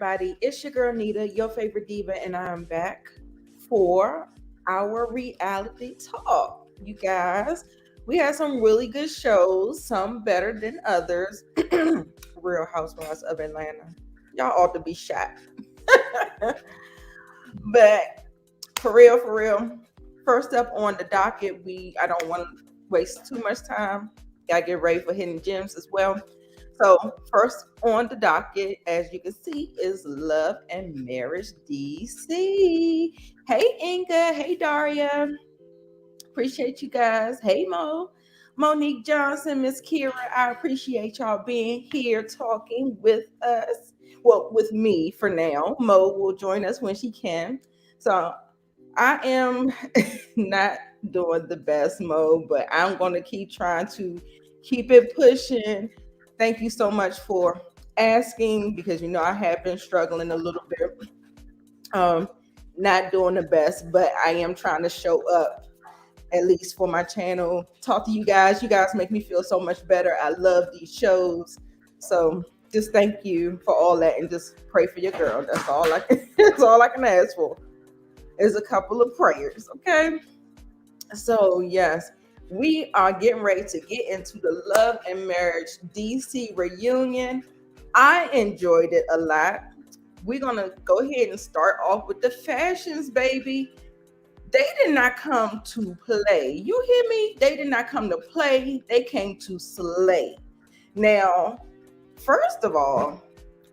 everybody? It's your girl Nita, your favorite diva, and I'm back for our reality talk. You guys, we had some really good shows, some better than others. Real Housewives of Atlanta. Y'all ought to be shot. But for real, first up on the docket, I don't want to waste too much time. Gotta get ready for hidden gems as well. So first on the docket, as you can see, is Love and Marriage DC. Hey Inga, hey Daria. Appreciate you guys. Hey Mo. Monique Johnson, Miss Kira, I appreciate y'all being here talking with us. Well, with me for now. Mo will join us when she can. So I am not doing the best mode, but I'm going to keep trying to keep it pushing. Thank you so much for asking because I have been struggling a little bit. Um, not doing the best, but I am trying to show up at least for my channel. Talk to you guys. You guys make me feel so much better. I love these shows. So just thank you for all that and just pray for your girl. That's all I can that's all I can ask for. Is a couple of prayers, okay? So, yes, we are getting ready to get into the Love and Marriage DC reunion. I enjoyed it a lot. We're going to go ahead and start off with the fashions, baby. They did not come to play. You hear me? They did not come to play. They came to slay. Now, first of all,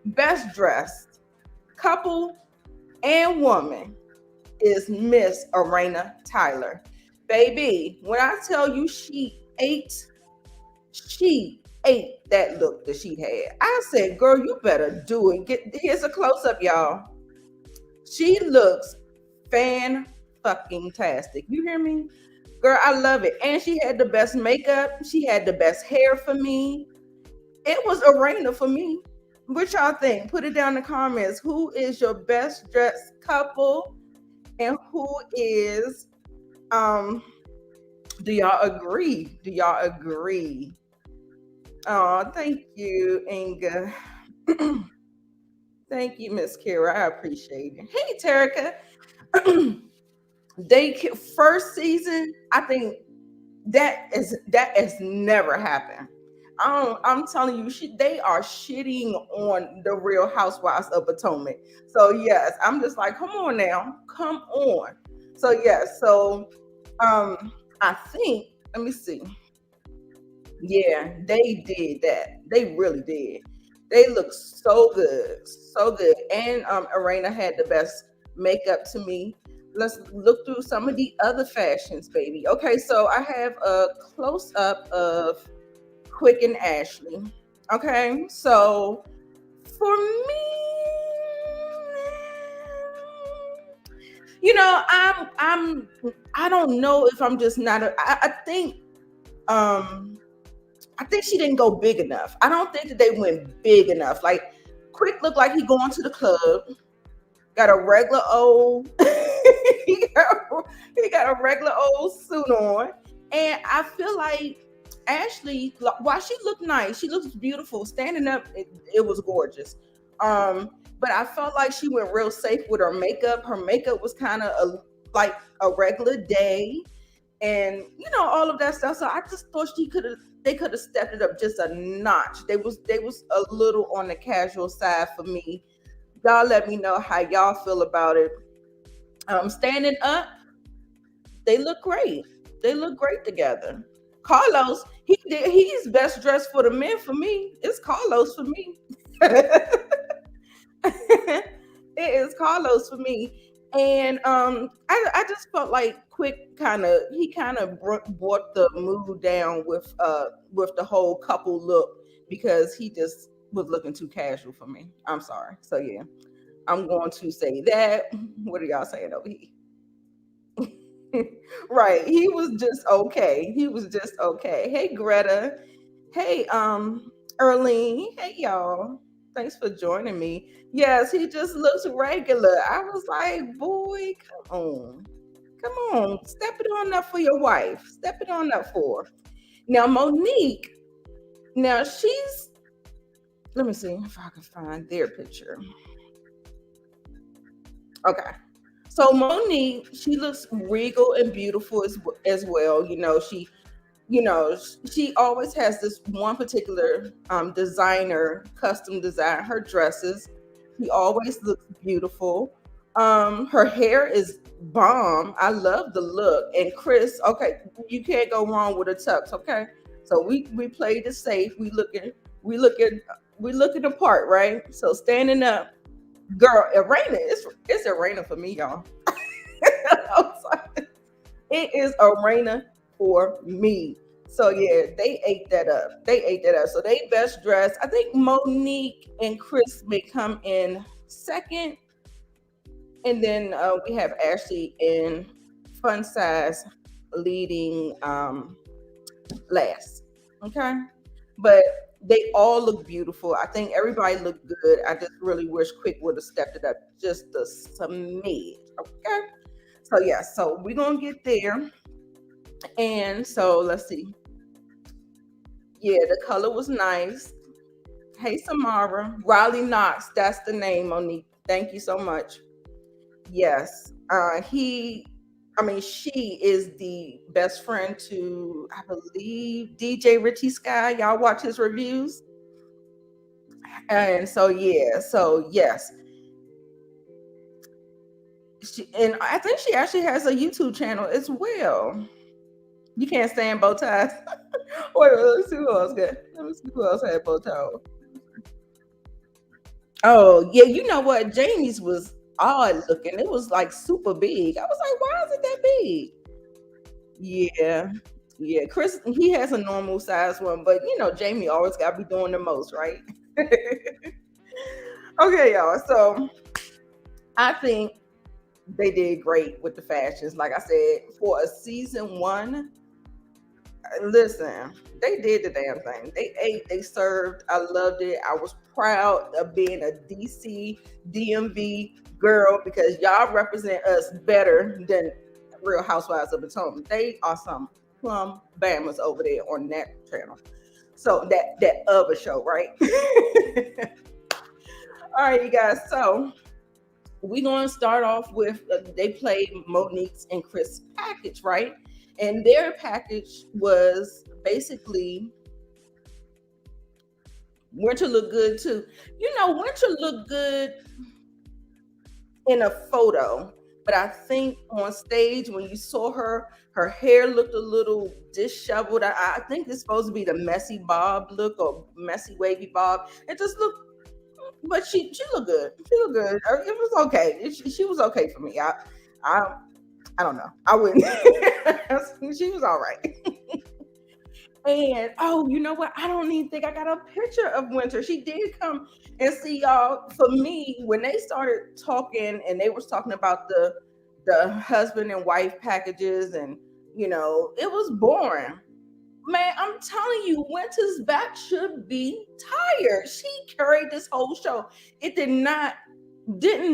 best dressed couple and woman is Miss Arena Tyler. Baby, when I tell you she ate that look that she had. I said, girl, you better do it. Here's a close-up, y'all. She looks fan fucking tastic. You hear me? Girl, I love it. And she had the best makeup. She had the best hair for me. It was Arena for me. What y'all think? Put it down in the comments. Who is your best dressed couple? And who is do y'all agree? Do y'all agree? Oh, thank you, Inga. Thank you, Miss Kira. I appreciate it. Hey, Terica. First season, I think that has never happened. I'm telling you, they are shitting on the Real Housewives of Potomac. So yes, I'm just like, come on now, come on. So yes, I think, let me see. Yeah, they did that. They really did. They look so good, so good. And Arena had the best makeup to me. Let's look through some of the other fashions, baby. Okay, so I have a close up of Quick and Ashley. Okay, so for me, I don't know if I'm just not I think she didn't go big enough. I don't think that they went big enough. Like Quick looked like he going to the club, got a regular old he got a regular old suit on. And I feel like Ashley, while she looked nice, she looks beautiful. Standing up, it was gorgeous. But I felt like she went real safe with her makeup. Her makeup was kind of like a regular day, and all of that stuff. So I just thought they could have stepped it up just a notch. They was a little on the casual side for me. Y'all let me know how y'all feel about it. Standing up, they look great. They look great together. Carlos, he's best dressed for the men for me. It's Carlos for me. It is Carlos for me. And I just felt like Quick kind of brought the mood down with the whole couple look because he just was looking too casual for me. I'm sorry. So yeah, I'm going to say that. What are y'all saying over here? Right. He was just okay. He was just okay. Hey Greta. Hey Erlene. Hey y'all. Thanks for joining me. Yes, he just looks regular. I was like, boy, come on. Come on. Step it on up for your wife. Step it on up for her. Now Monique. Now let me see if I can find their picture. Okay. So Monique, she looks regal and beautiful as well. She always has this one particular designer custom design her dresses. She always looks beautiful. Her hair is bomb. I love the look. And Chris, okay, you can't go wrong with a tux. Okay, so we played it safe. We looking we looking the part, right? So standing up, girl, Arena, it's Arena for me, y'all. I'm sorry. It is Arena for me. So yeah, they ate that up. They ate that up. So they best dressed. I think Monique and Chris may come in second, and then we have Ashley and Fun Size leading last. Okay, but they all look beautiful. I think everybody looked good. I just really wish Quick would have stepped it up just a smidge. Okay, so yeah, so we're gonna get there. And so let's see. Yeah, the color was nice. Hey, Samara. Riley Knox, that's the name, Monique. Thank you so much. Yes. She is the best friend to, I believe, DJ Richie Sky. Y'all watch his reviews. And so, yeah, so yes. And I think she actually has a YouTube channel as well. You can't stand bow ties. Wait, let's see who else got. Let me see who else had bow ties. Oh, yeah, you know what? Jamie's was odd looking. It was like super big. I was like, why is it that big? Yeah. Yeah. Chris, he has a normal size one, but Jamie always gotta be doing the most, right? Okay, y'all. So I think they did great with the fashions. Like I said, for a season one, listen, they did the damn thing. They ate, they served. I loved it. I was proud of being a DC DMV girl because y'all represent us better than Real Housewives of Potomac. They are some plum bammers over there on that channel. So that other show, right? All right, you guys. So we're going to start off with they played Monique's and Chris' package, right? And their package was basically Winter looked good too. Winter looked good in a photo, but I think on stage when you saw her hair looked a little disheveled. I think it's supposed to be the messy bob look or messy wavy bob. It just looked, but she looked good. She looked good. It was okay. She was okay for me. I don't know. I wouldn't. She was all right. And oh, you know what? I don't even think I got a picture of Winter. She did come and see y'all. For me, when they started talking and they was talking about the husband and wife packages, and it was boring. Man, I'm telling you, Winter's back should be tired. She carried this whole show. It didn't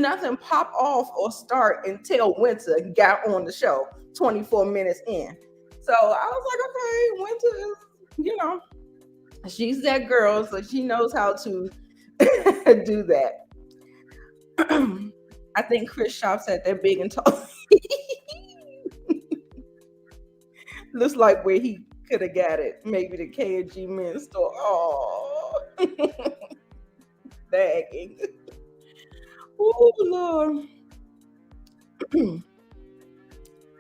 nothing pop off or start until Winter got on the show 24 minutes in. So I was like, okay, Winter is, she's that girl, so she knows how to do that. I think Chris shops at that big and tall. Looks like where he could have got it. Maybe the K&G men's store. Oh, dagging. Oh, Lord.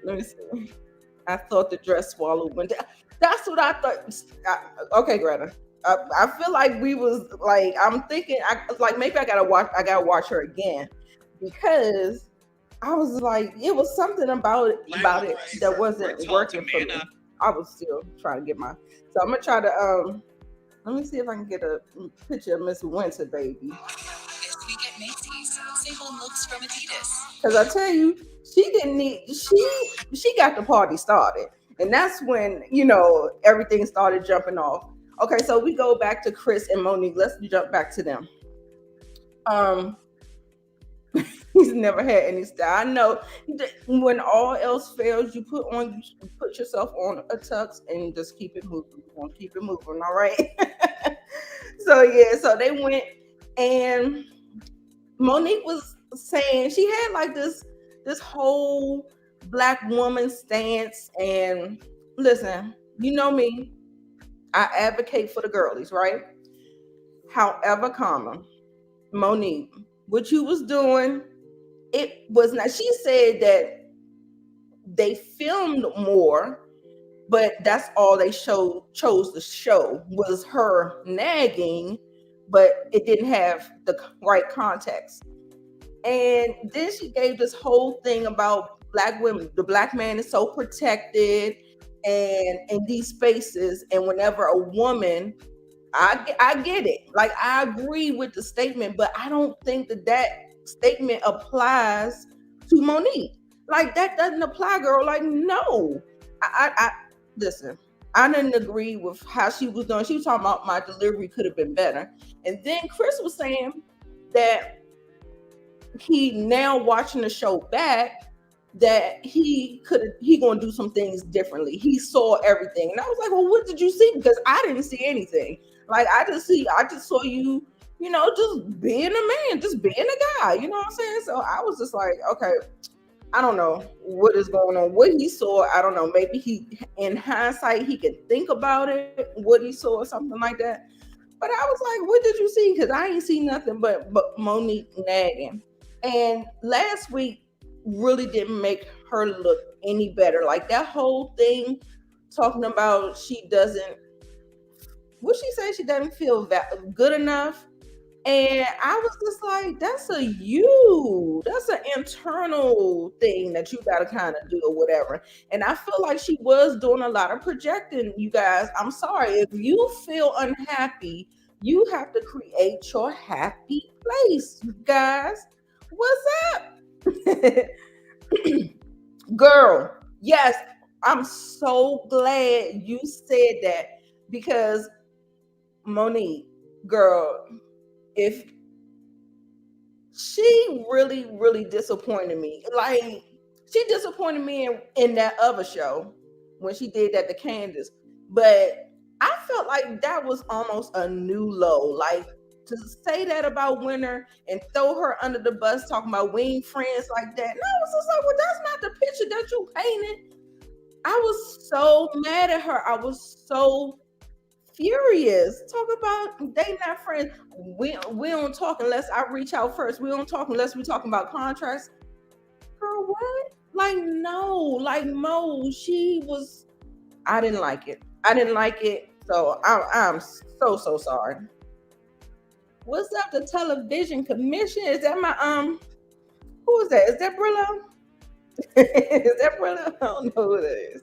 Let me see. I thought the dress swallowed went down. That's what I thought. Okay, Greta. I feel like we was like I'm thinking. Maybe I gotta watch her again because I was like it was something about it that wasn't working for me. I was still trying to get my. So I'm gonna try to let me see if I can get a picture of Miss Winter, baby. We get Macy's single looks from Adidas. Because I tell you, she got the party started. And that's when, everything started jumping off. Okay, so we go back to Chris and Monique. Let's jump back to them. He's never had any style. I know when all else fails, you put yourself on a tux and just keep it moving. Keep it moving, all right? So yeah, so they went and Monique was saying she had like this whole black woman stance. And listen, you know me, I advocate for the girlies, right? However, Monique, what you was doing, it was not. She said that they filmed more, but that's all they chose to show was her nagging, but it didn't have the right context. And then she gave this whole thing about black women. The black man is so protected and in these spaces. And whenever a woman, I get it. Like, I agree with the statement, but I don't think that statement applies to Monique. Like, that doesn't apply, girl. Like, no. I listen. I didn't agree with how she was doing. She was talking about my delivery could have been better. And then Chris was saying that he, now watching the show back, that he gonna do some things differently. He saw everything. And I was like, well, what did you see? Because I didn't see anything. Like, I just saw you, just being a man, just being a guy, you know what I'm saying? So I was just like, okay, I don't know what is going on. What he saw, I don't know. Maybe he, in hindsight, he could think about it, what he saw or something like that. But I was like, what did you see? Because I ain't seen nothing but Monique nagging. And last week really didn't make her look any better. Like, that whole thing talking about she doesn't, what she said, she doesn't feel good enough. And I was just like, that's an internal thing that you got to kind of do or whatever. And I feel like she was doing a lot of projecting, you guys. I'm sorry. If you feel unhappy, you have to create your happy place, you guys. What's up? Girl, yes, I'm so glad you said that, because Monique, girl, if she really, really disappointed me. Like, she disappointed me in that other show when she did that to Candace. But I felt like that was almost a new low. Like, to say that about Winter and throw her under the bus talking about we ain't friends like that. No, I was just like, well, that's not the picture that you painted. I was so mad at her. I was so furious. Talk about they not friends. We don't talk unless I reach out first. We don't talk unless we talking about contracts. Girl, what? Like, no, like Mo, I didn't like it. So I'm so sorry. What's up, the television commission? Is that my who is that? Is that Brillo? Is that Brillo? I don't know who that is.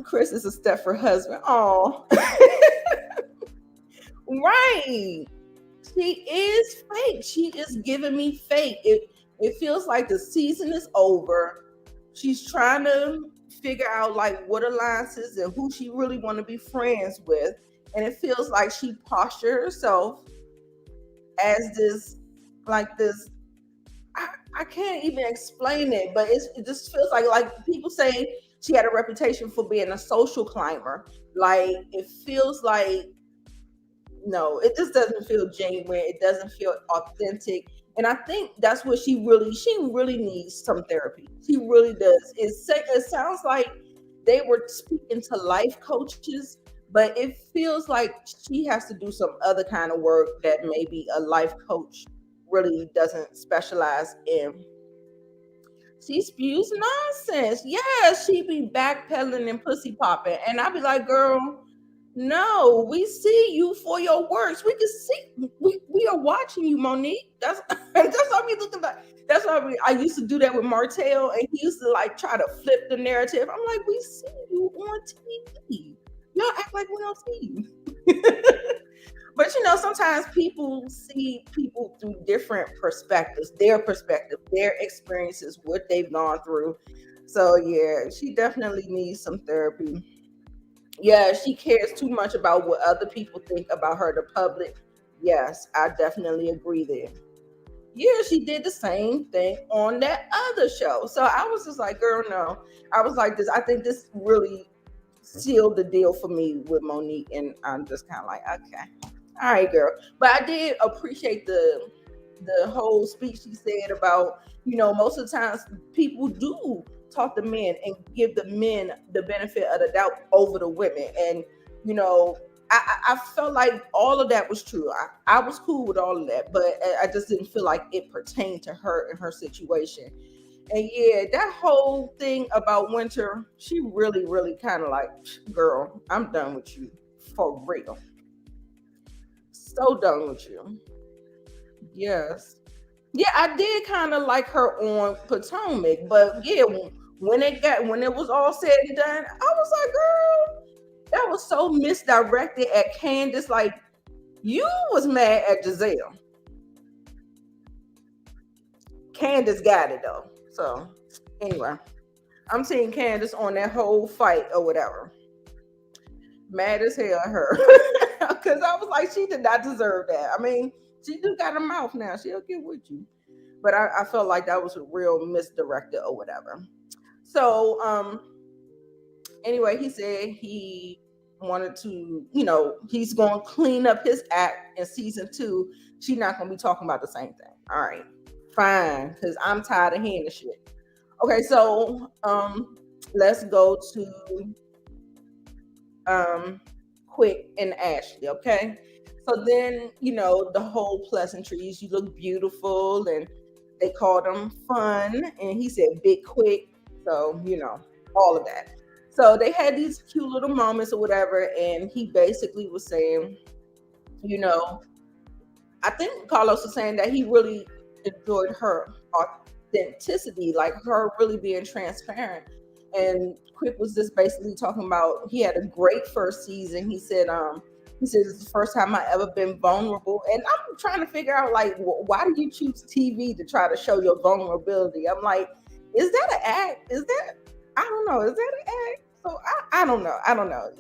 Chris is a Stepford husband. Oh, right. She is fake. She is giving me fake. It feels like the season is over. She's trying to figure out like what alliances and who she really want to be friends with. And it feels like she postured herself as this, I can't even explain it, but it just feels like people say she had a reputation for being a social climber. Like, it feels like, no, it just doesn't feel genuine. It doesn't feel authentic. And I think that's what she really needs some therapy. She really does. It sounds like they were speaking to life coaches, but it feels like she has to do some other kind of work that maybe a life coach really doesn't specialize in. She spews nonsense. Yeah, she be backpedaling and pussy popping. And I be like, girl, no, we see you for your works. We can see we are watching you, Monique. That's that's what I be looking like. That's why I used to do that with Martell, and he used to like try to flip the narrative. I'm like, we see you on TV. Y'all act like we don't see you. But sometimes people see people through different perspectives, their perspective, their experiences, what they've gone through. So yeah, she definitely needs some therapy. Yeah, she cares too much about what other people think about her, the public. Yes, I definitely agree there. Yeah, she did the same thing on that other show. So I was just like, girl, no. I was like, I think this really sealed the deal for me with Monique. And I'm just kind of like, okay. All right, girl. But I did appreciate the whole speech she said about, most of the times people do talk to men and give the men the benefit of the doubt over the women. And, you know, I felt like all of that was true. I was cool with all of that, but I just didn't feel like it pertained to her and her situation. And yeah, that whole thing about Winter, she really, really kind of like, girl, I'm done with you for real. So done with you. Yes. Yeah, I did kind of like her on Potomac, but yeah, when it was all said and done, I was like, girl, that was so misdirected at Candace. Like, you was mad at Giselle. Candace got it though. So anyway, I'm seeing Candace on that whole fight or whatever. Mad as hell at her. Because I was like, she did not deserve that. I mean, she do got a mouth now. She'll get with you. But I felt like that was a real misdirected or whatever. So anyway, he said he wanted to, he's gonna clean up his act in season 2. She's not gonna be talking about the same thing. All right, fine, because I'm tired of hearing the shit. Okay, so let's go to Quick and Ashley, okay? So then, the whole pleasantries, you look beautiful, and they called him fun, and he said big quick. So, all of that. So they had these cute little moments or whatever, and he basically was saying, you know, I think Carlos was saying that he really enjoyed her authenticity, like her really being transparent. And Quick was just basically talking about he had a great first season. He said it's the first time I ever been vulnerable. And I'm trying to figure out like why do you choose TV to try to show your vulnerability? I'm like, is that an act? Is that I don't know, is that an act? So I don't know. I don't know.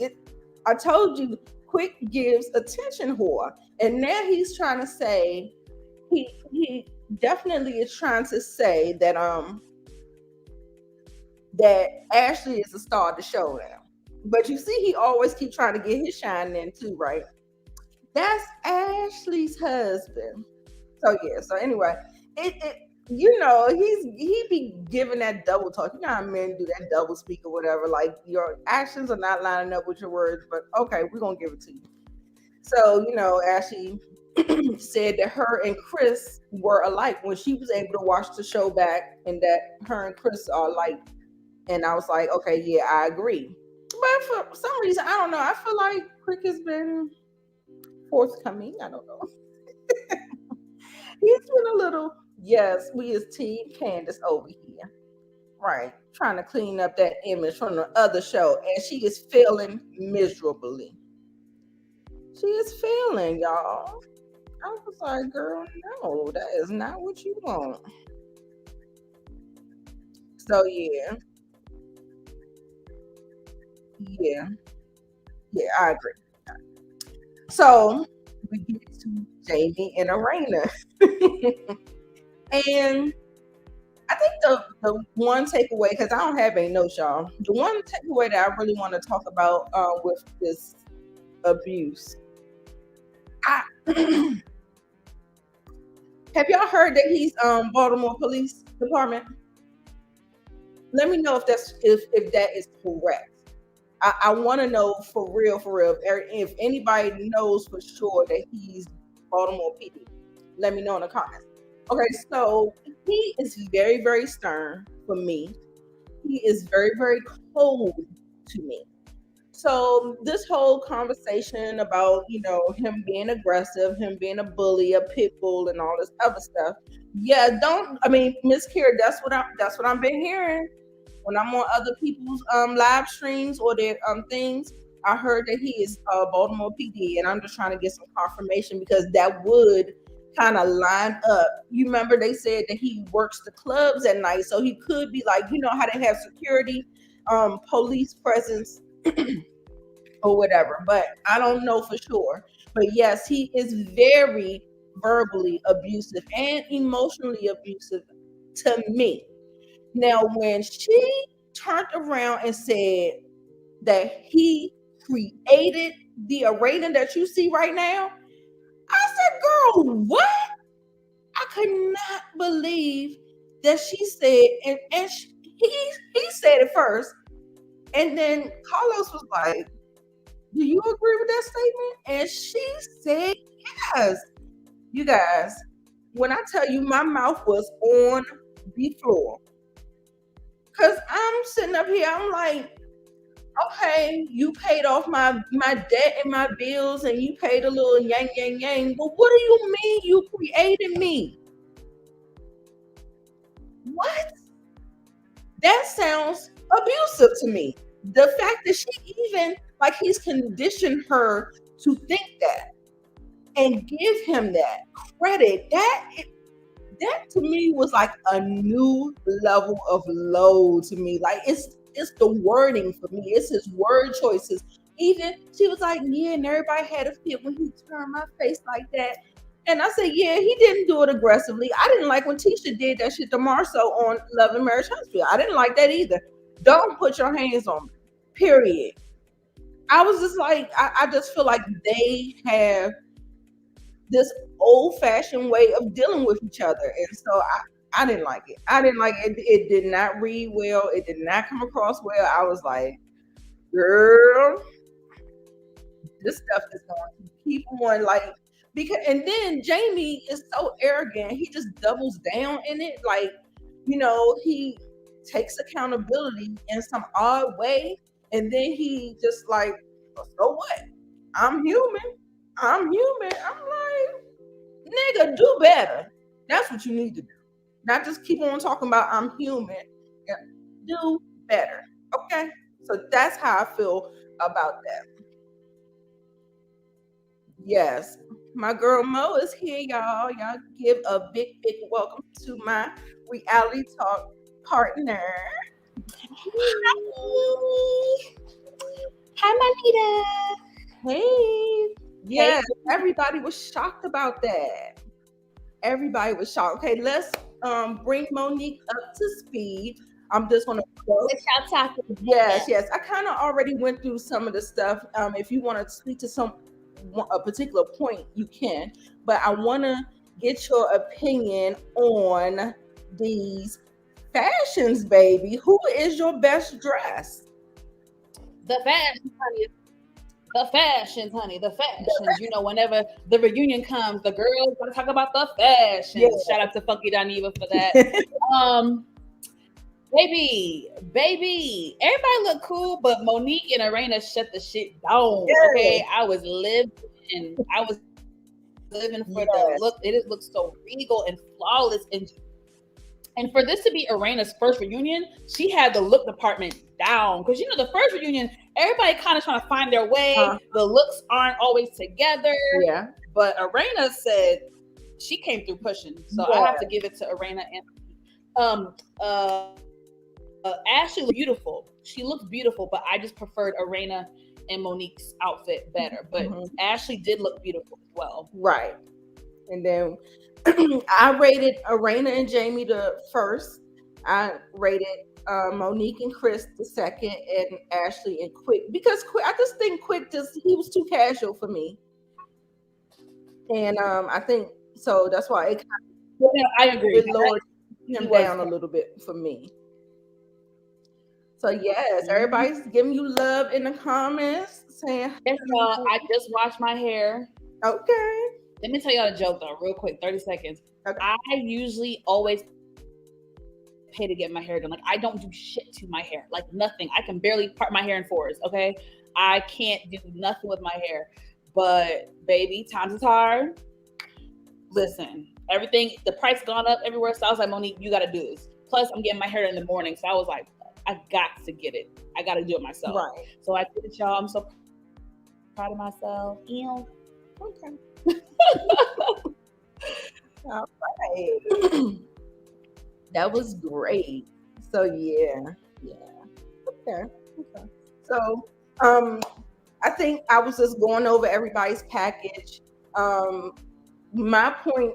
I told you Quick gives attention whore. And now he's trying to say he definitely is trying to say that Ashley is the star of the show now. But you see, he always keep trying to get his shine in too, right? That's Ashley's husband. So yeah. So anyway, it he be giving that double talk. You know how men do that double speak or whatever. Like your actions are not lining up with your words, but okay, we're gonna give it to you. So Ashley said that her and Chris were alike when she was able to watch the show back, and that her and Chris are alike. And I was like, okay, yeah, I agree. But for some reason, I don't know. I feel like Quick has been forthcoming. I don't know. He's been a little, yes, we is Team Candace over here. Right. Trying to clean up that image from the other show. And she is failing miserably. She is failing, y'all. I was like, girl, no, that is not what you want. So yeah, yeah, yeah, I agree. So we get to Jamie and Arena. And I think the one takeaway, because I don't have any notes, y'all. The one takeaway that I really want to talk about with this abuse. I have y'all heard that he's Baltimore Police Department? Let me know if that is correct. I want to know for real, if anybody knows for sure that he's Baltimore PD. Let me know in the comments. Okay, so he is very, very stern for me. He is very, very cold to me. So this whole conversation about him being aggressive, him being a bully, a pit bull, and all this other stuff. Yeah, don't. I mean, Miss Kira, that's what I'm been hearing when I'm on other people's live streams or their things. I heard that he is Baltimore PD, and I'm just trying to get some confirmation because that would kind of line up. You remember they said that he works the clubs at night, so he could be like, how they have security, police presence or whatever. But I don't know for sure. But yes, he is very verbally abusive and emotionally abusive to me. Now, when she turned around and said that he created the arena that you see right now, I said, girl, what? I could not believe that she said, and he said it first, and then Carlos was like, "Do you agree with that statement?" And she said, "Yes." You guys, when I tell you my mouth was on the floor, because I'm sitting up here, I'm like, okay, you paid off my debt and my bills, and you paid a little yang yang yang. But what do you mean you created me? What? That sounds abusive to me. The fact that she even like he's conditioned her to think that and give him that credit. That to me was like a new level of low to me. Like it's the wording for me. It's his word choices. Even she was like, yeah, and everybody had a fit when he turned my face like that. And I said, yeah, he didn't do it aggressively. I didn't like when Tisha did that shit to Marceau on Love and Marriage Hospital. I didn't like that either. Don't put your hands on me. Period. I was just like, I just feel like they have this old-fashioned way of dealing with each other. And so I didn't like it. I didn't like it. It did not read well. It did not come across well. I was like, girl, this stuff is going to keep on like because and then Jamie is so arrogant. He just doubles down in it. Like, he takes accountability in some odd way. And then he just like, so what? I'm human. I'm like, nigga, do better. That's what you need to do. Not just keep on talking about I'm human. Yeah, do better. Okay? So that's how I feel about that. Yes. My girl Mo is here, y'all. Y'all give a big, big welcome to my reality talk partner. Hi, Nita. Hey. Yes, everybody was shocked about that. Everybody was shocked. Okay, let's bring Monique up to speed. I'm just gonna what y'all talking about? Yes. I kind of already went through some of the stuff. If you want to speak to a particular point, you can. But I want to get your opinion on these fashions, baby. Who is your best dress? The fashions, honey. The fashions, honey. The fashions. Whenever the reunion comes, the girls want to talk about the fashions. Yeah. Shout out to Funky Daniva for that. Baby, everybody look cool, but Monique and Arena shut the shit down. Yeah. Okay, I was living for the look. It looks so regal and flawless, and for this to be Arena's first reunion, she had the look department down because the first reunion, everybody kind of trying to find their way. The looks aren't always together. Yeah, but Arena said she came through pushing, so I have to give it to Arena and Ashley looked beautiful. She looked beautiful, but I just preferred Arena and Monique's outfit better. But Ashley did look beautiful as well. Right. And then I rated Arena and Jamie the first. I rated Monique and Chris the second, and Ashley and Quick because I just think Quick he was too casual for me. And I think so that's why it kind of I agree. Lowered him down a little bit for me. So yes, everybody's giving you love in the comments, saying, yes, y'all, I just washed my hair. Okay. Let me tell y'all a joke though, real quick, 30 seconds. Okay. I usually always pay to get my hair done. Like I don't do shit to my hair, like nothing. I can barely part my hair in fours. Okay, I can't do nothing with my hair. But baby, times is hard. Listen, everything, the price gone up everywhere. So I was like, Monique, you got to do this. Plus, I'm getting my hair in the morning, so I was like, I got to get it. I got to do it myself. Right. So I did it, y'all. I'm so proud of myself. Ew. Okay. All right. That was great. So yeah. Okay. So I think I was just going over everybody's package. My point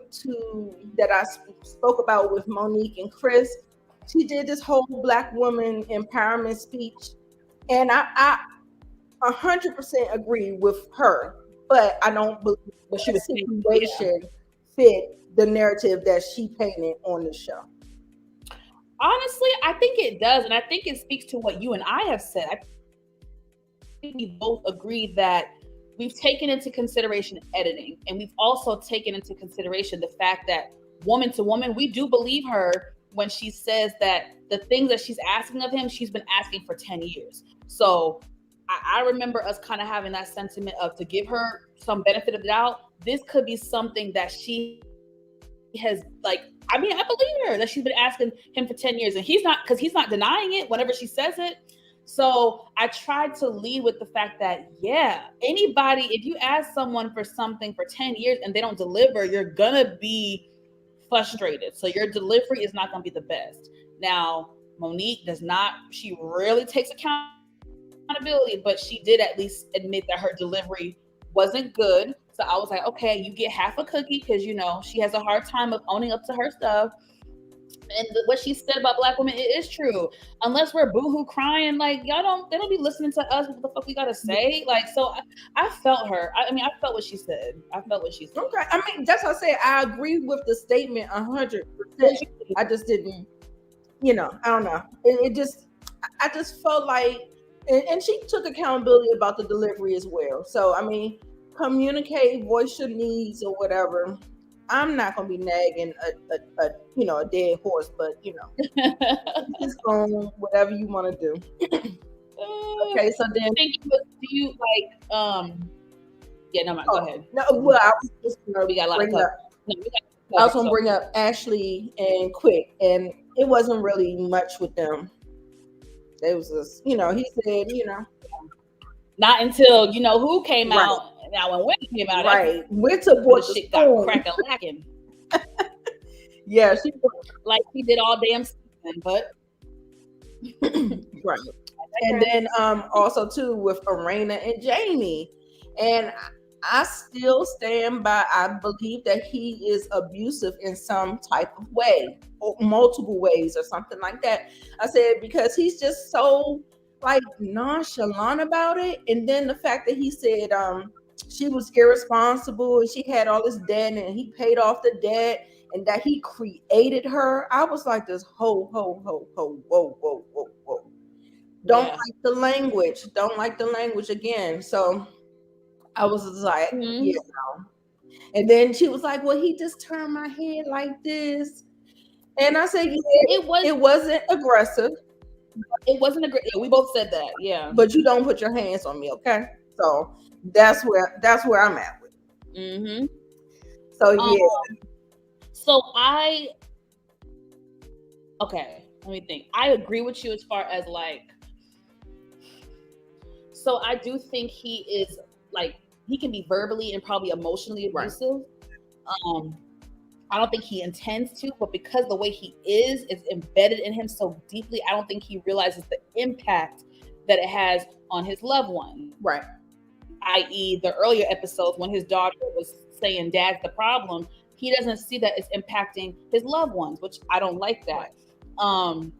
that I spoke about with Monique and Chris, she did this whole Black woman empowerment speech, and I 100% agree with her. But I don't believe the situation fit the narrative that she painted on the show? Honestly, I think it does, and I think it speaks to what you and I have said. I think we both agree that we've taken into consideration editing, and we've also taken into consideration the fact that woman to woman, we do believe her when she says that the things that she's asking of him, she's been asking for 10 years. So I remember us kind of having that sentiment of, to give her some benefit of the doubt, this could be something that she has, like, I mean, I believe her that she's been asking him for 10 years, and he's not denying it whenever she says it. So I tried to lead with the fact that, yeah, anybody, if you ask someone for something for 10 years and they don't deliver, you're gonna be frustrated. So your delivery is not gonna be the best. Now, Monique does not, she rarely takes accountability, but she did at least admit that her delivery wasn't good. So I was like, okay, you get half a cookie, because, you know, she has a hard time of owning up to her stuff. And what she said about Black women, it is true. Unless we're boohoo crying, like, they don't be listening to us. What the fuck we gotta say? Like, so I felt her. I mean, I felt what she said. Okay, I mean, that's what I say. I agree with the statement 100%. I just didn't, I don't know. I just felt like, and she took accountability about the delivery as well. So I mean, communicate, voice your needs or whatever. I'm not gonna be nagging a dead horse, but just on whatever you want to do. Okay, so then do you like yeah, no, go ahead. No, well, I was just we got a lot of I was gonna bring up Ashley and Quick, and it wasn't really much with them. It was just, he said, not until who came out. Now when Winter came out, right, Winter bought the shit got crack-a-lacking. Yeah, she like he did all damn season, but right. And then also too with Arena and Jamie, and I still stand by, I believe that he is abusive in some type of way, or multiple ways or something like that. I said, because he's just so like nonchalant about it. And then the fact that he said she was irresponsible and she had all this debt and he paid off the debt and that he created her. I was like, this whoa. Don't like the language again. So I was just like, And then she was like, well, he just turned my head like this. And I said, it wasn't aggressive. It wasn't aggressive. We both said that, yeah. But you don't put your hands on me, okay? So that's where I'm at with it. Mm-hmm. So yeah. So okay, let me think. I agree with you as far as like, so I do think he is like, he can be verbally and probably emotionally abusive. Right. I don't think he intends to, but because the way he is embedded in him so deeply, I don't think he realizes the impact that it has on his loved one. Right. I.e., the earlier episodes when his daughter was saying dad's the problem, he doesn't see that it's impacting his loved ones, which I don't like that. Right.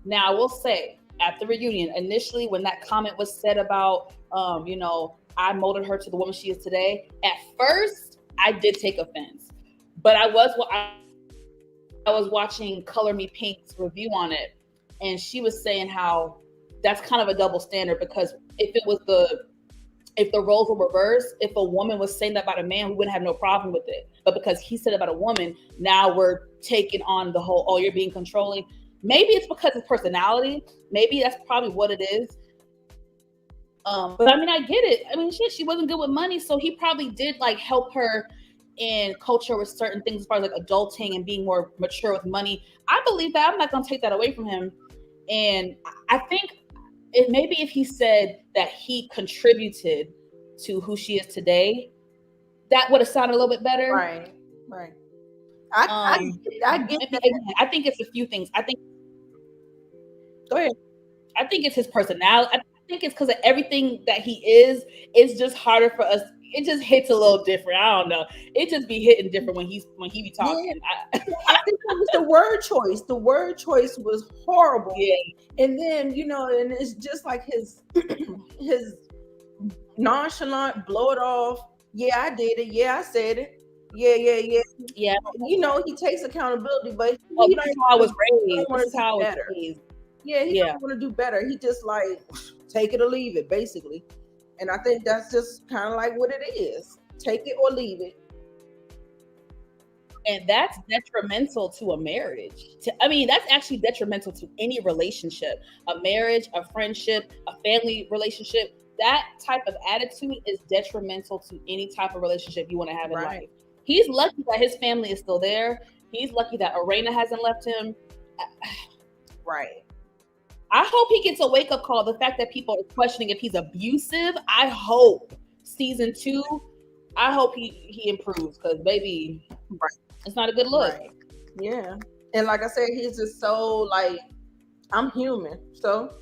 Now I will say, at the reunion, initially when that comment was said about, I molded her to the woman she is today, at first I did take offense. But I was watching Color Me Pink's review on it, and she was saying how that's kind of a double standard, because if the roles were reversed, if a woman was saying that about a man, we wouldn't have no problem with it. But because he said it about a woman, now we're taking on the whole, oh, you're being controlling. Maybe it's because of personality. Maybe that's probably what it is. But I mean, I get it. I mean, shit, she wasn't good with money, so he probably did like help her in culture with certain things as far as like adulting and being more mature with money. I believe that. I'm not going to take that away from him. And I think if he said that he contributed to who she is today, that would have sounded a little bit better. Right. I get that. I think it's a few things. Go ahead. I think it's his personality. I think it's because of everything that he is. It's just harder for us. It just hits a little different. I don't know. It just be hitting different when he be talking. Yeah. I think it was the word choice. The word choice was horrible. Yeah. And then, and it's just like his nonchalant blow it off. Yeah, I did it. Yeah, I said it. Yeah. Yeah. You know, he takes accountability, but Oh, he this is don't how I was don't raised. This want is to do how I was better. raised. Yeah, he Yeah. don't want to do better. He just like take it or leave it, basically. And I think that's just kind of like what it is. Take it or leave it. And that's detrimental to a marriage. I mean, that's actually detrimental to any relationship, a marriage, a friendship, a family relationship. That type of attitude is detrimental to any type of relationship you want to have in Right. life. He's lucky that his family is still there. He's lucky that Arena hasn't left him. Right. I hope he gets a wake-up call. The fact that people are questioning if he's abusive, I hope season 2, I hope he improves, because baby, Right. it's not a good look. Right. Yeah. And like I said, he's just so like, I'm human. So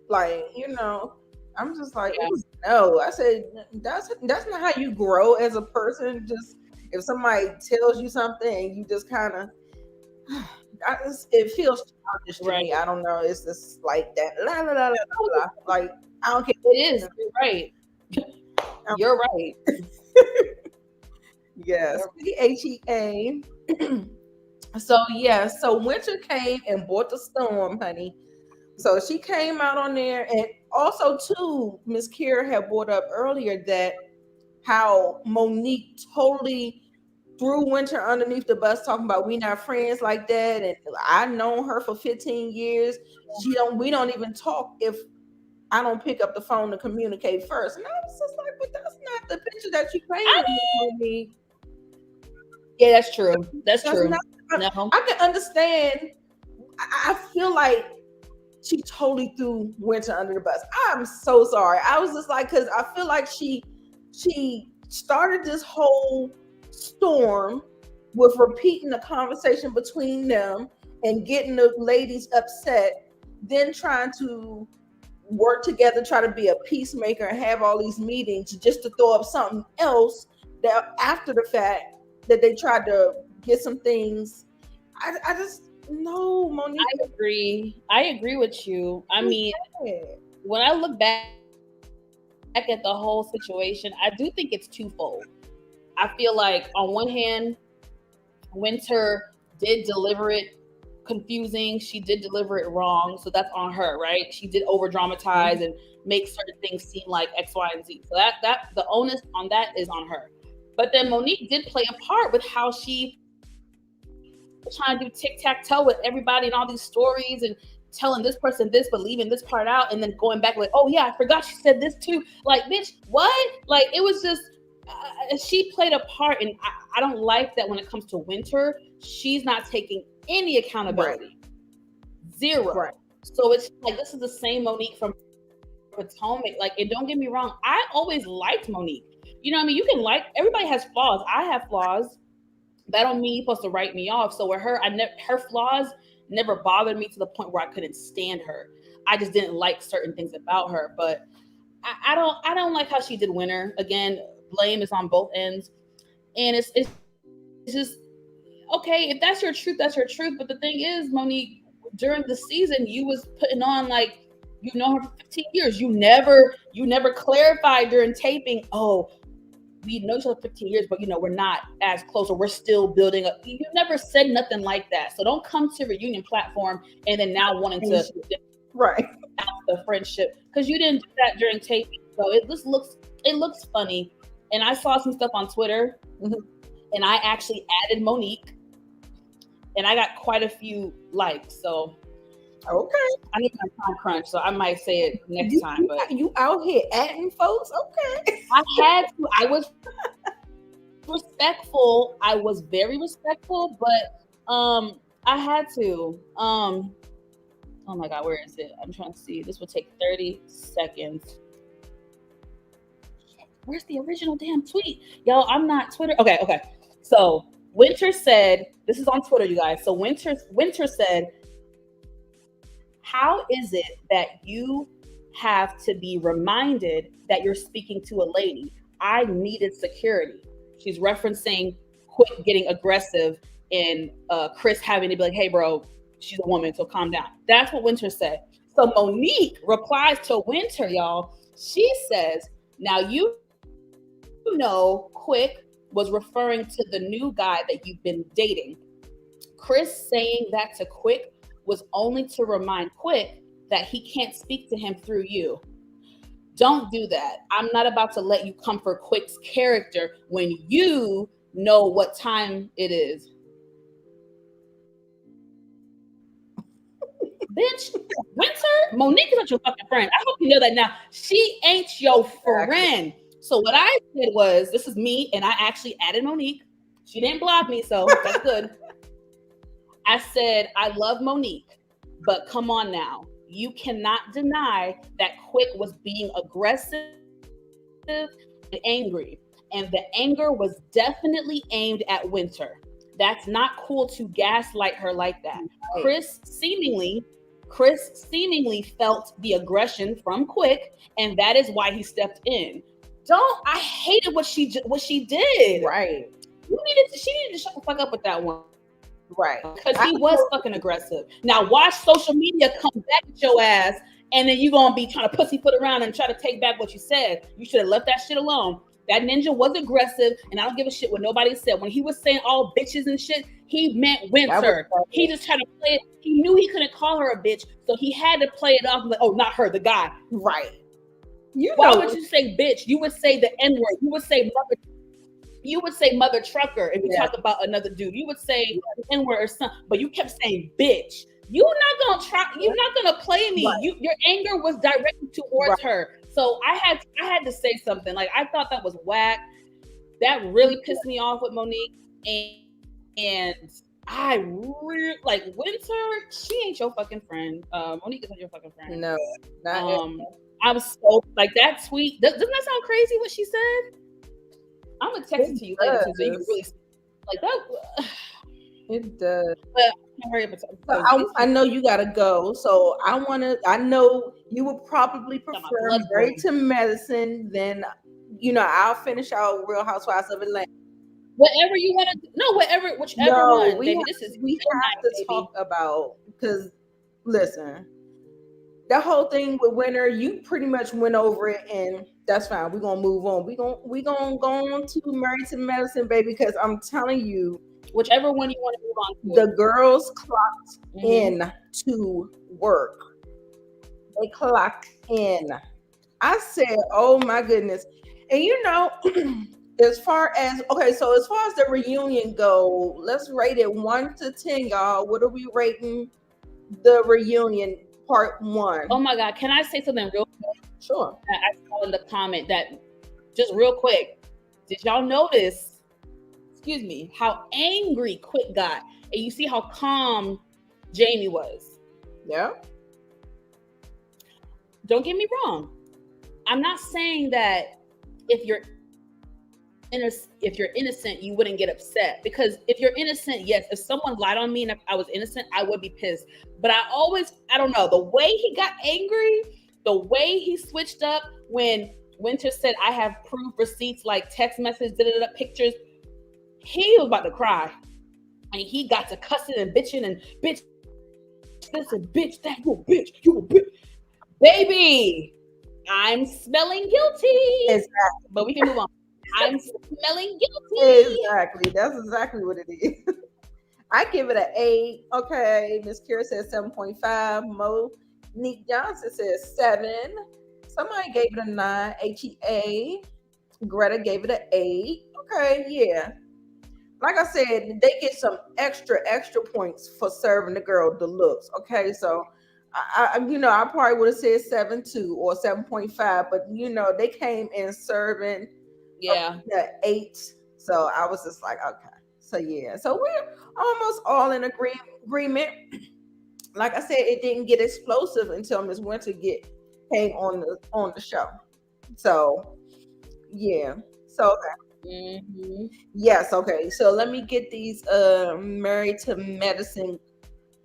like, you know, I'm just like, Yeah. no. I said that's not how you grow as a person. Just if somebody tells you something and you just kind of it feels childish to Right. me. I don't know. It's just like that. La, la, la, la, la, la. Like, I don't care. It is. You're right. You're right. Yes. HEA. So yeah, so Winter came and bought the storm, honey. So she came out on there, and also too, Miss Kira had brought up earlier that how Monique totally threw Winter underneath the bus, talking about we not friends like that, and I known her for 15 years. We don't even talk if I don't pick up the phone to communicate first. And I was just like, but that's not the picture that you painted, Monique. Yeah, that's true. That's true. No. I can understand. I feel like she totally threw Winter under the bus. I'm so sorry. I was just like, because I feel like she started this whole storm with repeating the conversation between them and getting the ladies upset, then trying to work together, try to be a peacemaker and have all these meetings just to throw up something else that after the fact that they tried to get some things. I just no, Monique. I agree with you. I mean, when I look back at the whole situation, I do think it's twofold. I feel like on one hand, Winter did deliver it confusing. She did deliver it wrong. So that's on her, right? She did over dramatize and make certain things seem like X, Y, and Z. So that the onus on that is on her. But then Monique did play a part with how she was trying to do tic-tac-toe with everybody and all these stories and telling this person this, but leaving this part out, and then going back like, oh yeah, I forgot she said this too. Like, bitch, what? Like, it was just, she played a part, and I don't like that when it comes to Winter, she's not taking any accountability. Right. Zero. Right. So it's like, this is the same Monique from Potomac. Like, and don't get me wrong, I always liked Monique. You know what I mean? You can like, everybody has flaws. I have flaws. That don't mean you're supposed to write me off. So with her, her flaws never bothered me to the point where I couldn't stand her. I just didn't like certain things about her. But I don't like how she did Winter. Again, blame is on both ends. And it's just, okay, if that's your truth, that's your truth. But the thing is, Monique, during the season, you was putting on like, you've known her for 15 years. You never clarified during taping, oh, we know each other 15 years, but we're not as close, or we're still building up. You never said nothing like that. So don't come to Reunion platform and then now wanting to right out the friendship, because you didn't do that during taping. So it looks funny. And I saw some stuff on Twitter, and I actually added Monique, and I got quite a few likes. So okay, I need my time crunch, so I might say it next time. But you out here adding folks, okay? I had to. I was respectful. I was very respectful, but I had to. Oh my God, where is it? I'm trying to see. This will take 30 seconds. Where's the original damn tweet? Yo, I'm not Twitter. Okay. So Winter said, this is on Twitter, you guys. So Winter said, how is it that you have to be reminded that you're speaking to a lady? I needed security. She's referencing quit getting aggressive and Chris having to be like, hey, bro, she's a woman, so calm down. That's what Winter said. So Monique replies to Winter, y'all. She says, now you know, quick, was referring to the new guy that you've been dating. Chris saying that to Quick was only to remind Quick that he can't speak to him through you. Don't do that. I'm not about to let you comfort Quick's character when you know what time it is. Bitch, Winter, Monique is not your fucking friend. I hope you know that now. She ain't your friend. So what I did was, this is me, and I actually added Monique. She didn't block me, so that's good. I said, I love Monique, but come on now. You cannot deny that Quick was being aggressive and angry. And the anger was definitely aimed at Winter. That's not cool to gaslight her like that. Chris seemingly felt the aggression from Quick, and that is why he stepped in. I hated what she did. Right. She needed to shut the fuck up with that one. Right. Because he was fucking aggressive. Now watch social media come back at your ass, and then you're gonna be trying to pussyfoot around and try to take back what you said. You should have left that shit alone. That ninja was aggressive, and I don't give a shit what nobody said. When he was saying all bitches and shit, he meant Winter. He just tried to play it. He knew he couldn't call her a bitch, so he had to play it off like, oh, not her, the guy. Right. Why would you say bitch? You would say the N-word. You would say mother trucker if you talk about another dude. You would say N-word or something, but you kept saying bitch. You're not gonna play me. Right. Your anger was directed towards her. So I had to say something. Like, I thought that was whack. That really pissed me off with Monique. And I really like Winter. She ain't your fucking friend. Monique is not your fucking friend. No, not I was so like that tweet. Doesn't that sound crazy what she said? I'm gonna text it to you later so you can really like that. It does. But hurry up. So I know you gotta go. So I know you would probably prefer Married to Medicine. Then I'll finish out Real Housewives of Atlanta. Whatever you want to no, whichever one. We have to talk about, because listen, that whole thing with Winter, you pretty much went over it, and that's fine. We're gonna move on. We're gonna go on to Married to Medicine, baby, because I'm telling you, whichever one you want to move on to. The girls clocked in to work. They clocked in. I said, oh my goodness. And as far as the reunion go, let's rate it 1 to 10, y'all. What are we rating the reunion part 1? Oh my God. Can I say something real quick? Sure. I saw in the comment that, just real quick, did y'all notice, how angry Quick got? And you see how calm Jamie was. Yeah. Don't get me wrong. I'm not saying that if you're innocent, you wouldn't get upset. Because if you're innocent, yes, if someone lied on me and if I was innocent, I would be pissed. But I don't know, the way he got angry, the way he switched up when Winter said, I have proof, receipts, like text messages, pictures, he was about to cry. And he got to cussing and bitching and bitch this and bitch that, you a bitch. Baby, I'm smelling guilty. Exactly. But we can move on. I'm smelling guilty. Exactly. That's exactly what it is. I give it an 8. Okay. Miss Kira says 7.5. Monique Johnson says 7. Somebody gave it a 9. HEA. Greta gave it an 8. Okay. Yeah. Like I said, they get some extra points for serving the girl the looks. Okay. So I probably would have said 7.2 or 7.5, but they came in serving 8. So I was just like, okay. So yeah. So we're almost all in agreement. Like I said, it didn't get explosive until Miss Winter came on the show. So yeah. So okay. Yes, okay. So let me get these Married to Medicine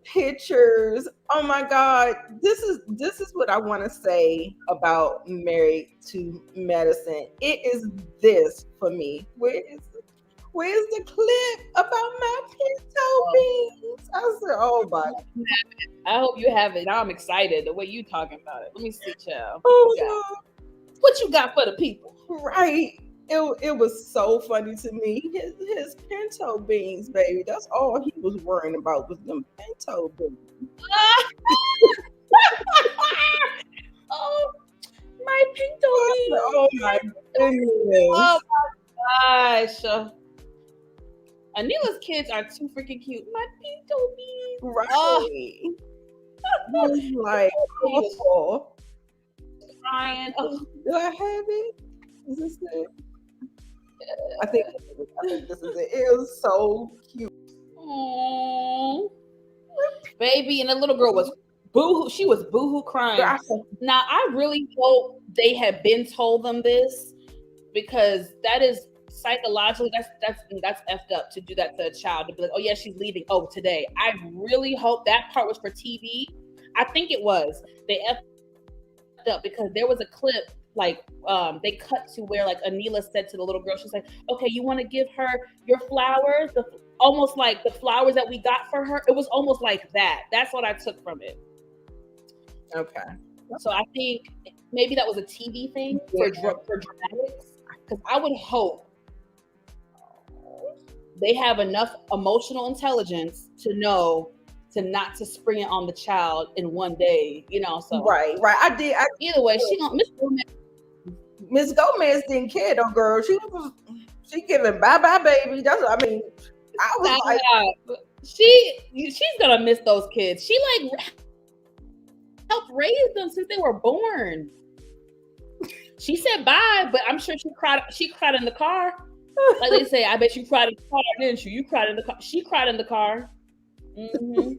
pictures. Oh my God, this is what I want to say about Married to Medicine. It is this for me. Where's the clip about my pinto beans? I said, oh my. I hope you have it. Now I'm excited the way you talking about it. Let me see, child. Oh, what you got for the people? Right. it was so funny to me. His pinto beans, baby. That's all he was worrying about was them pinto beans. Oh, my pinto beans. Oh my goodness. Oh my gosh. Anila's kids are too freaking cute. My pinto beans. Right. Oh. I was like, oh. Crying. Oh. Do I have it? Is this it? I think this is it. It was so cute. Aww. Baby, and the little girl was boohoo. She was boohoo crying. Now, I really hope they had been told them this, because that is psychologically, that's effed up to do that to a child, to be like, oh yeah, she's leaving. Oh, today. I really hope that part was for TV. I think it was. They effed up because there was a clip, like they cut to where like Anila said to the little girl, she's like, okay, you want to give her your flowers? Almost like the flowers that we got for her. It was almost like that. That's what I took from it. Okay. So I think maybe that was a TV thing for dramatics, because I would hope they have enough emotional intelligence to know not to spring it on the child in one day, you know. So right. Either way, Miss Gomez didn't care though, girl. She giving bye baby. That's what I mean. I was like, she's gonna miss those kids. She like helped raise them since they were born. She said bye, but I'm sure she cried. She cried in the car. Like they say, I bet you cried in the car, didn't you? You cried in the car. She cried in the car. Mm-hmm.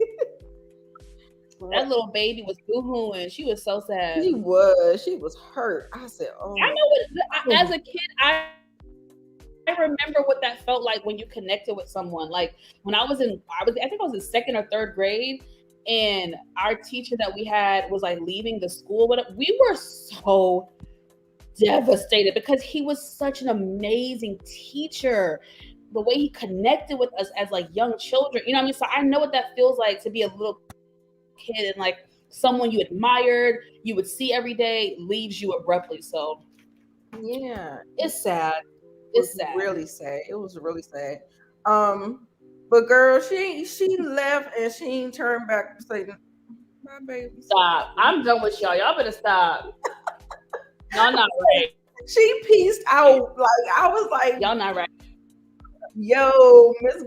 That little baby was boohooing. She was so sad. She was hurt. I said, oh. I know as a kid, I remember what that felt like when you connected with someone. Like when I think I was in second or third grade, and our teacher that we had was like leaving the school. We were so devastated because he was such an amazing teacher. The way he connected with us as like young children, you know what I mean? So I know what that feels like to be a little kid and like someone you admired, you would see every day, leaves you abruptly. So yeah, it's sad. It's sad. Really sad. It was really sad. But girl, she left and she ain't turned back to say, "My baby." Stop. I'm done with y'all. Y'all better stop. Y'all not right. She pieced out. Like I was like, y'all not right. Yo, Miss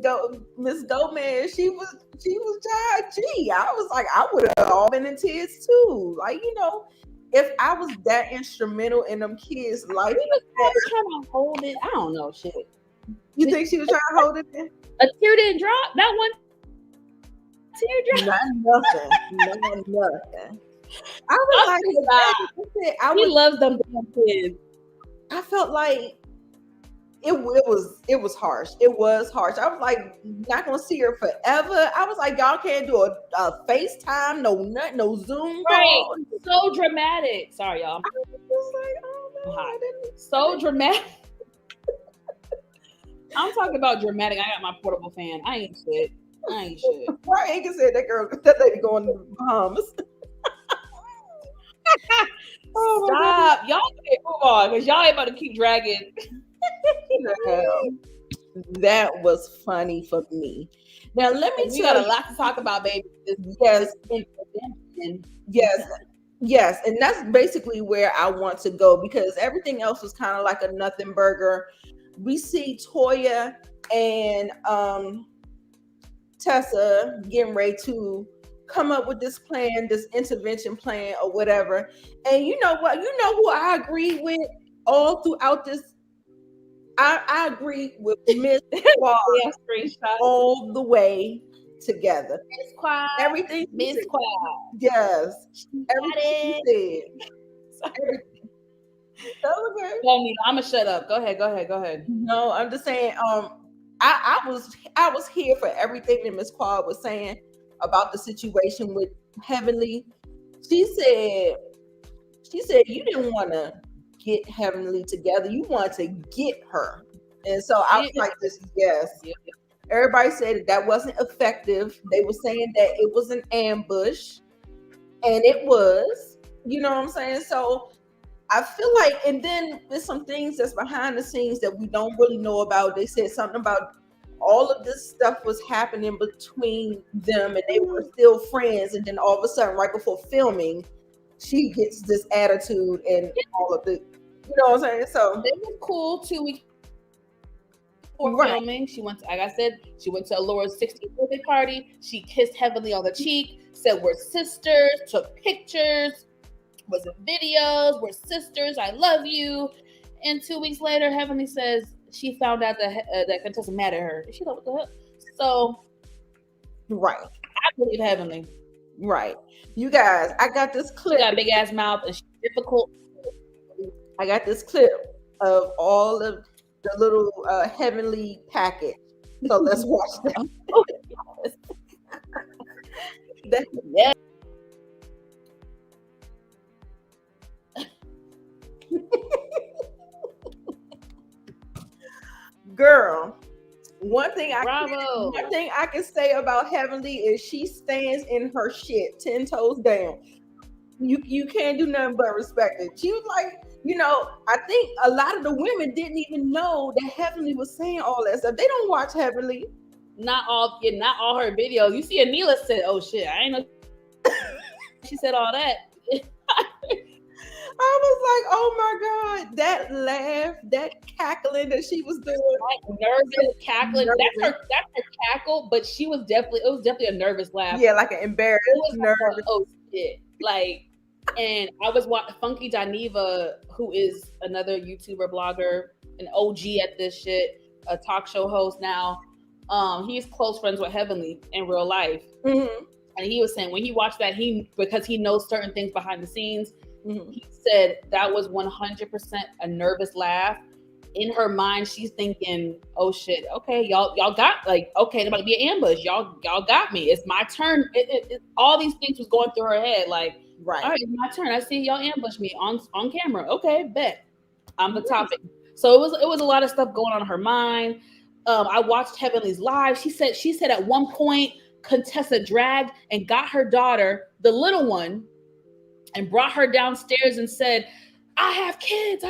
Gomez, she was child G. I was like, I would have all been in tears too. Like, you know, if I was that instrumental in them kids' life, she was probably trying to hold it. I don't know, shit. You think she was trying to hold it in? A tear didn't drop. That one tear drop. Not nothing. I was like, he loves them damn kids. I felt like it was harsh. It was harsh. I was like, not gonna see her forever. I was like, y'all can't do a FaceTime, no Zoom call. Right. So dramatic. Sorry, y'all. I was just like, oh no, so dramatic. I'm talking about dramatic. I got my portable fan. I ain't shit. Why ain't gonna say that lady going to the Bahamas? Stop. Y'all can't move on because y'all ain't about to keep dragging. That was funny for me. Now let me. We got a lot to talk about, baby. Yes, and that's basically where I want to go because everything else was kind of like a nothing burger. We see Toya and Tessa getting ready to come up with this plan, this intervention plan or whatever. And you know what? You know who I agree with all throughout this. I agree with Miss Quad all the way together. Miss Quad. Everything. Miss Quad. Yes. Everything she said. Everything. Okay. I'm gonna shut up. Go ahead. No, I'm just saying. I was here for everything that Miss Quad was saying about the situation with Heavenly. She said you didn't want to get Heavenly together. You wanted to get her, and so I was like, "This, yes." Yeah. Everybody said that wasn't effective. They were saying that it was an ambush, and it was. You know what I'm saying? So I feel like, and then there's some things that's behind the scenes that we don't really know about. They said something about all of this stuff was happening between them and they were still friends. And then all of a sudden, right before filming, she gets this attitude and all of the, you know what I'm saying? So it was cool 2 weeks before filming. She went to, like I said, she went to Laura's 16th birthday party. She kissed Heavenly on the cheek, said we're sisters, took pictures, was in videos, we're sisters, I love you. And 2 weeks later, Heavenly says she found out that contestant mad at her. She like, what the hell? So, right, I believe Heavenly. Right, you guys, I got this clip. She got a big ass mouth and she's difficult. I got this clip of all of the little Heavenly package. So let's watch that. Yeah. Girl, one thing I can say about Heavenly is she stands in her shit 10 toes down. You can't do nothing but respect it. She was like, you know, I think a lot of the women didn't even know that Heavenly was saying all that stuff. They don't watch Heavenly. Not all her videos. You see Anila said, oh shit, I ain't know she said all that. I was like, oh my God, that laugh, that cackling that she was doing. Like nervous cackling. That's her cackle, but it was definitely a nervous laugh. Yeah, like an embarrassed, nervous. Like, oh shit. Like, and I was watching Funky Diva, who is another YouTuber, blogger, an OG at this shit, a talk show host now. He's close friends with Heavenly in real life. Mm-hmm. And he was saying when he watched that, because he knows certain things behind the scenes, he said that was 100% a nervous laugh. In her mind, she's thinking, "Oh shit, okay, y'all got like, okay, there might be an ambush. Y'all got me. It's my turn." All these things was going through her head, like, right, all right, it's my turn. I see y'all ambush me on camera. Okay, bet I'm the topic. So it was a lot of stuff going on in her mind. I watched Heavenly's live. She said at one point, Contessa dragged and got her daughter, the little one, and brought her downstairs and said, I have kids.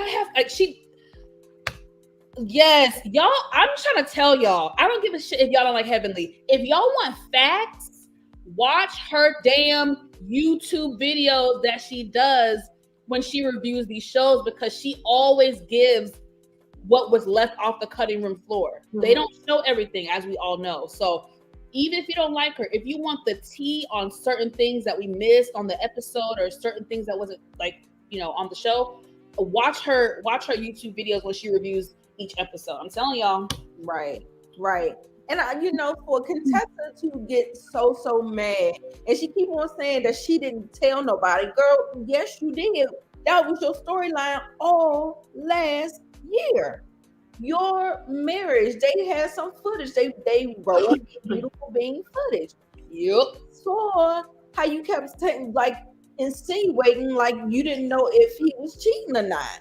Yes, y'all, I'm trying to tell y'all, I don't give a shit if y'all don't like Heavenly. If y'all want facts, watch her damn YouTube videos that she does when she reviews these shows, because she always gives what was left off the cutting room floor. Mm-hmm. They don't show everything, as we all know. So even if you don't like her, if you want the tea on certain things that we missed on the episode or certain things that wasn't like, on the show, watch her YouTube videos when she reviews each episode. I'm telling y'all. Right. And for Contessa to get so mad, and she keep on saying that she didn't tell nobody. Girl, yes, you did. That was your storyline all last year. Your marriage, they had some footage. They wrote beautiful being footage. Yep. Saw how you kept insinuating like you didn't know if he was cheating or not.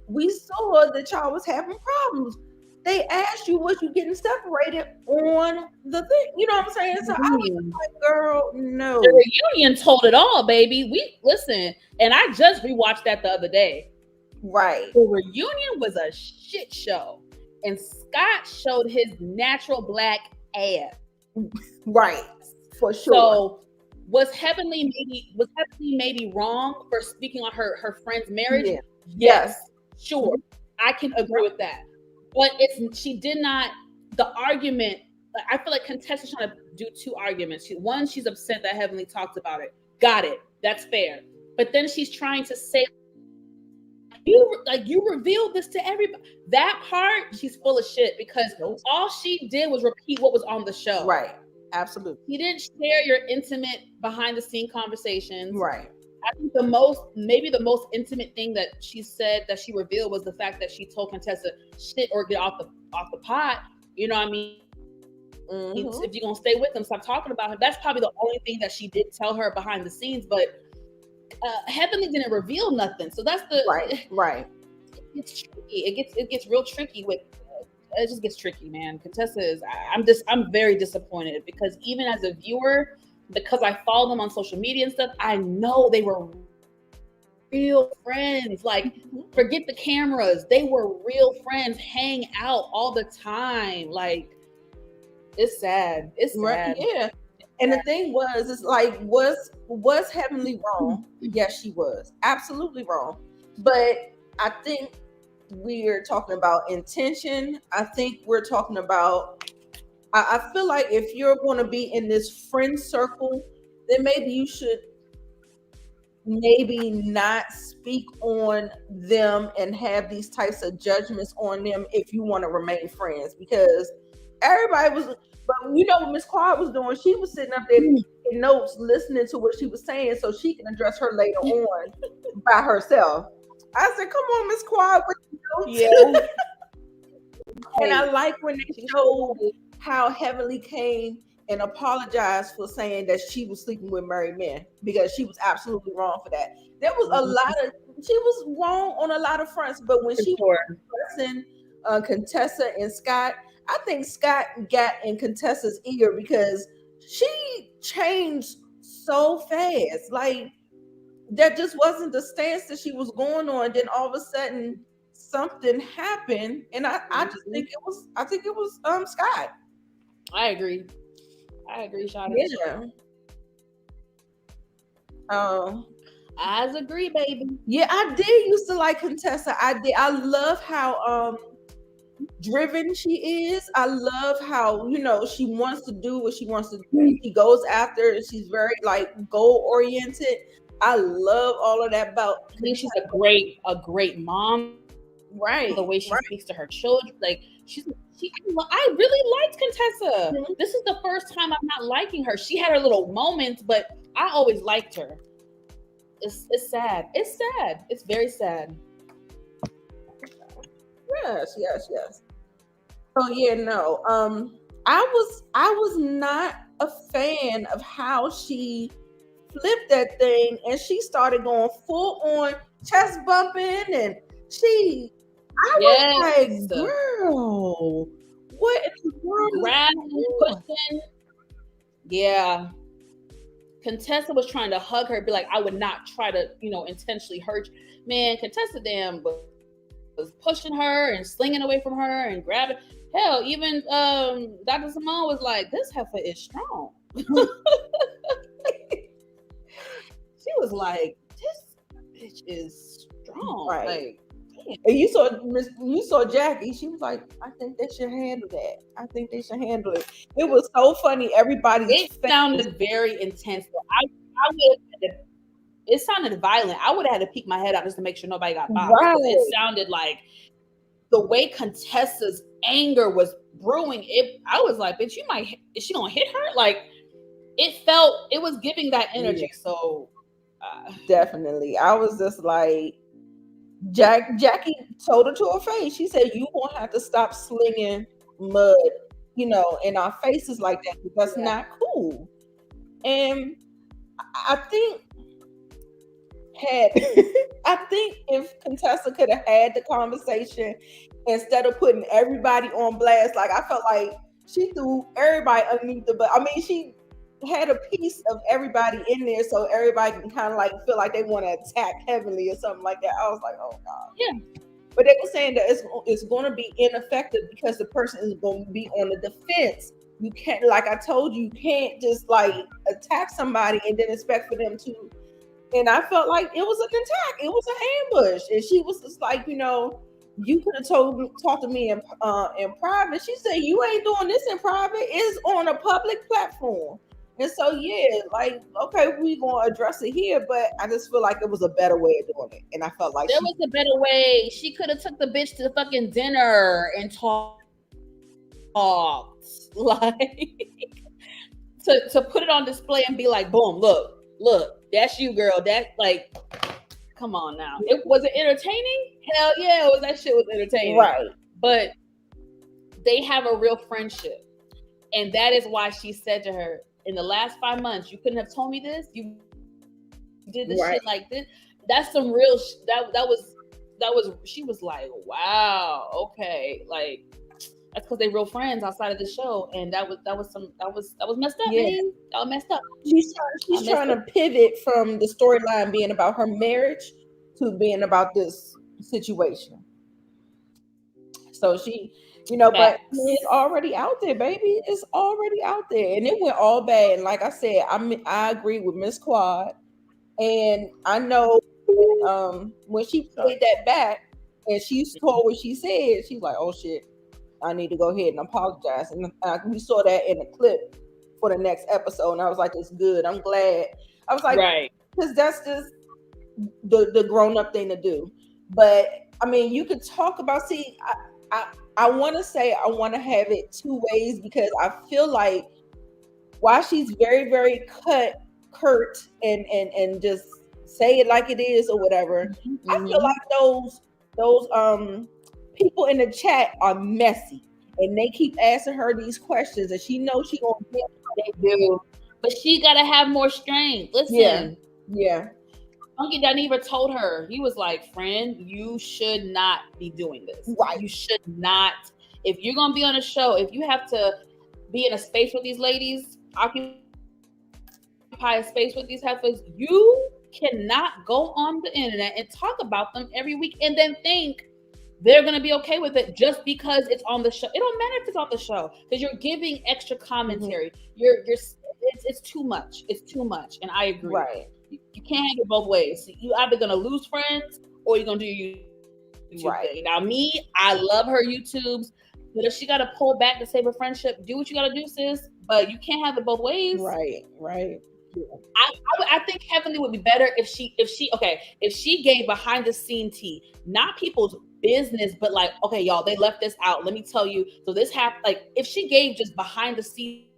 We saw that y'all was having problems. They asked you, was you getting separated on the thing? You know what I'm saying? So I was like, girl, no. The reunion told it all, baby. We listen, and I just rewatched that the other day. Right. The reunion was a shit show. And Scott showed his natural black ass. Right. For sure. So was Heavenly maybe wrong for speaking on her friend's marriage? Yeah. Yes. Sure. I can agree with that. But she did not, the argument, I feel like Contessa's trying to do two arguments. One, she's upset that Heavenly talked about it. Got it. That's fair. But then she's trying to say, you revealed this to everybody. That part, she's full of shit, because all she did was repeat what was on the show. Right. Absolutely. She didn't share your intimate behind the scene conversations. Right. I think the most intimate thing that she said that she revealed was the fact that she told Contessa, shit or get off the pot. You know what I mean? Mm-hmm. If you're gonna stay with him, stop talking about him. That's probably the only thing that she did tell her behind the scenes. But Heavenly didn't reveal nothing, so that's the right. It's tricky. It gets real tricky with. It just gets tricky, man. Contessa is. I'm very disappointed, because even as a viewer, because I follow them on social media and stuff, I know they were real friends. Like, forget the cameras. They were real friends, hang out all the time. Like, it's sad. It's sad. Right, yeah. And the thing was, it's like, was Heavenly wrong? Yes, she was. Absolutely wrong. But I think we're talking about intention. I think we're talking about, I feel like if you're going to be in this friend circle, then maybe you should maybe not speak on them and have these types of judgments on them if you want to remain friends, because everybody was, but you know what Miss Quad was doing, she was sitting up there taking notes, listening to what she was saying so she can address her later on by herself. I said, come on, Miss Quad, with the notes. Yeah. And I like when they showed how Heavenly came and apologized for saying that she was sleeping with married men, because she was absolutely wrong for that. There was a lot of, she was wrong on a lot of fronts, but when she was addressing Contessa and Scott, I think Scott got in Contessa's ear because she changed so fast. Like, that just wasn't the stance that she was going on. Then all of a sudden something happened, and I just think it was, Scott. I agree, Shawty. Yeah. I agree, baby. Yeah, I did used to like Contessa. I did. I love how driven she is. I love how, you know, she wants to do what she wants to do. She goes after it. She's very like goal oriented. I love all of that about. I think she's a great mom. Right. The way she speaks to her children, like I really liked Contessa. Mm-hmm. This is the first time I'm not liking her. She had her little moments, but I always liked her. It's sad. It's sad. It's very sad. Yes. Oh yeah, no. I was not a fan of how she flipped that thing, and she started going full on chest bumping, and I was like, girl, what in the world? Grabbing, pushing. Yeah. Contessa was trying to hug her, be like, I would not try to, intentionally hurt you. Man, Contessa damn was pushing her and slinging away from her and grabbing. Hell, even Dr. Simone was like, this heifer is strong. She was like, this bitch is strong. Right. Like, and you saw Jackie. She was like, I think they should handle that. I think they should handle it. It was so funny. It sounded very intense. It sounded violent. I would have had to peek my head out just to make sure nobody got bopped. Right. It sounded like the way Contessa's anger was brewing. I was like, bitch, is she gonna hit her? Like, it was giving that energy. Yeah. So definitely, I was just like, Jackie told her to her face. She said, "You won't have to stop slinging mud, in our faces like that. That's not cool." And I think if Contessa could have had the conversation instead of putting everybody on blast, like, I felt like she threw everybody underneath the bus. I mean, she had a piece of everybody in there so everybody can kind of like feel like they want to attack Heavenly or something like that. I was like, oh God. Yeah. But they were saying that it's going to be ineffective because the person is going to be on the defense. You can't, like I told you can't just like attack somebody and then expect for them to. And I felt like it was an attack. It was an ambush. And she was just like, you could have talked to me in private. She said, you ain't doing this in private. It's on a public platform. And so, yeah, like, okay, we going to address it here, but I just feel like it was a better way of doing it. And I felt like there was a better way. She could have took the bitch to the fucking dinner and talked. Like, to put it on display and be like, boom, look, that's you, girl. That, like, come on now. Was it entertaining? Hell yeah, that shit was entertaining. Right. But they have a real friendship. And that is why she said to her, in the last 5 months, you couldn't have told me this. You did this shit like this. That's some real. That was. She was like, wow, okay, like that's because they real friends outside of the show, and that was messed up. Yeah. Man. That was messed up. She's trying to pivot from the storyline being about her marriage to being about this situation. So she, but it's already out there, baby. It's already out there, and it went all bad. And like I said, I agree with Miss Quad, and I know when she played that back and she told what she said, she's like, "Oh shit, I need to go ahead and apologize." And we saw that in the clip for the next episode, and I was like, "It's good. I'm glad." I was like, right, because that's just the grown up thing to do. But I mean, you could talk about. See, I want to say I want to have it two ways, because I feel like while she's very very curt and just say it like it is or whatever, I feel like those people in the chat are messy, and they keep asking her these questions, and she knows she gonna get they do, but she gotta have more strength. Listen, yeah. Funky Diva told her, he was like, "Friend, you should not be doing this. Right. You should not. If you're gonna be on a show, if you have to be in a space with these ladies, occupy a space with these heifers, you cannot go on the internet and talk about them every week and then think they're going to be okay with it just because it's on the show. It don't matter if it's on the show, because you're giving extra commentary. It's too much. It's too much. And I agree. Right. You can't have it both ways. You either going to lose friends or you're going to do your YouTube thing. Now, me, I love her YouTubes, but if she got to pull back to save a friendship, do what you got to do, sis. But you can't have it both ways. Right. I think Heavenly would be better if she gave behind the scene tea, not people's business, but like, okay, y'all, they left this out. Let me tell you. So this happened. Like, if she gave just behind the scenes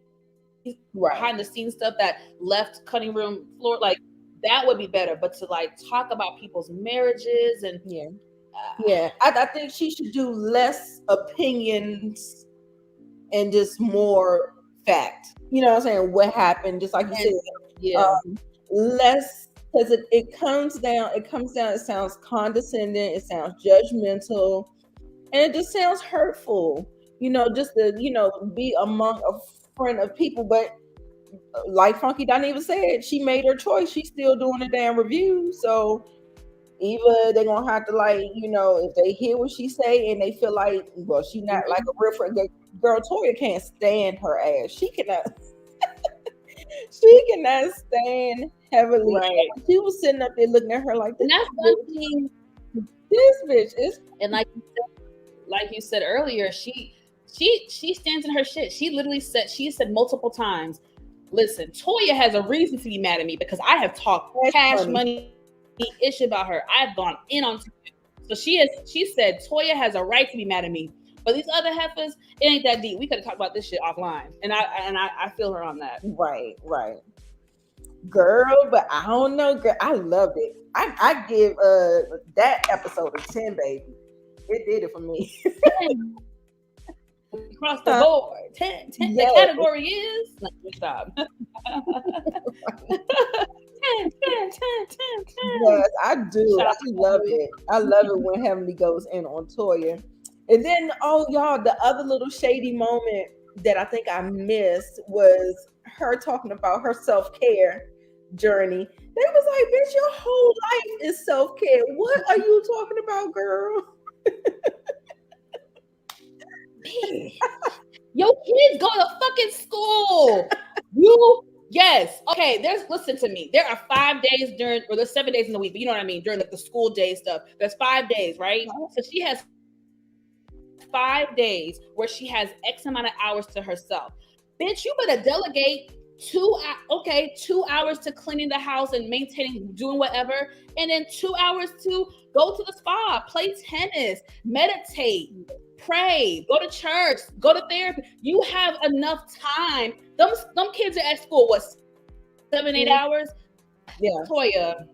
stuff that left cutting room floor, like that would be better. But to like talk about people's marriages and I think she should do less opinions and just more fact. You know what I'm saying? What happened? Just like you said. Yeah. Less, because it comes down, it sounds condescending, it sounds judgmental, and it just sounds hurtful, just to, be among a friend of people. But like Funky Diva said, she made her choice. She's still doing a damn review. So either they're gonna have to, like, if they hear what she say and they feel like, well, she's not like a real friend. Girl, Toya can't stand her ass. She cannot stand Heavenly. Right. She was sitting up there looking at her like, and that's one thing. This bitch is, and like you said earlier, she stands in her shit. She said multiple times, listen, Toya has a reason to be mad at me because I have talked money ish about her. I've gone in on Toya. So she said Toya has a right to be mad at me. But these other heifers, it ain't that deep. We could have talked about this shit offline. And I feel her on that. Right. Girl, but I don't know, girl. I loved it. I give that episode a 10, baby. It did it for me. 10. Across the board. 10. The category is stop. 10. Yes, I do. I love it. I love it when Heavenly goes in on Toya. And then, y'all, the other little shady moment that I think I missed was her talking about her self-care journey. They was like, bitch, your whole life is self-care. What are you talking about, girl? Your kids go to fucking school. Yes. Okay, listen to me. There are 5 days there's 7 days in the week, but you know what I mean, during the school day stuff. There's 5 days, right? So she has 5 days where she has X amount of hours to herself. Bitch, you better delegate 2 hours to cleaning the house and maintaining, doing whatever, and then 2 hours to go to the spa, play tennis, meditate, pray, go to church, go to therapy. You have enough time. Them kids are at school, 7-8 hours? Yeah. Toya.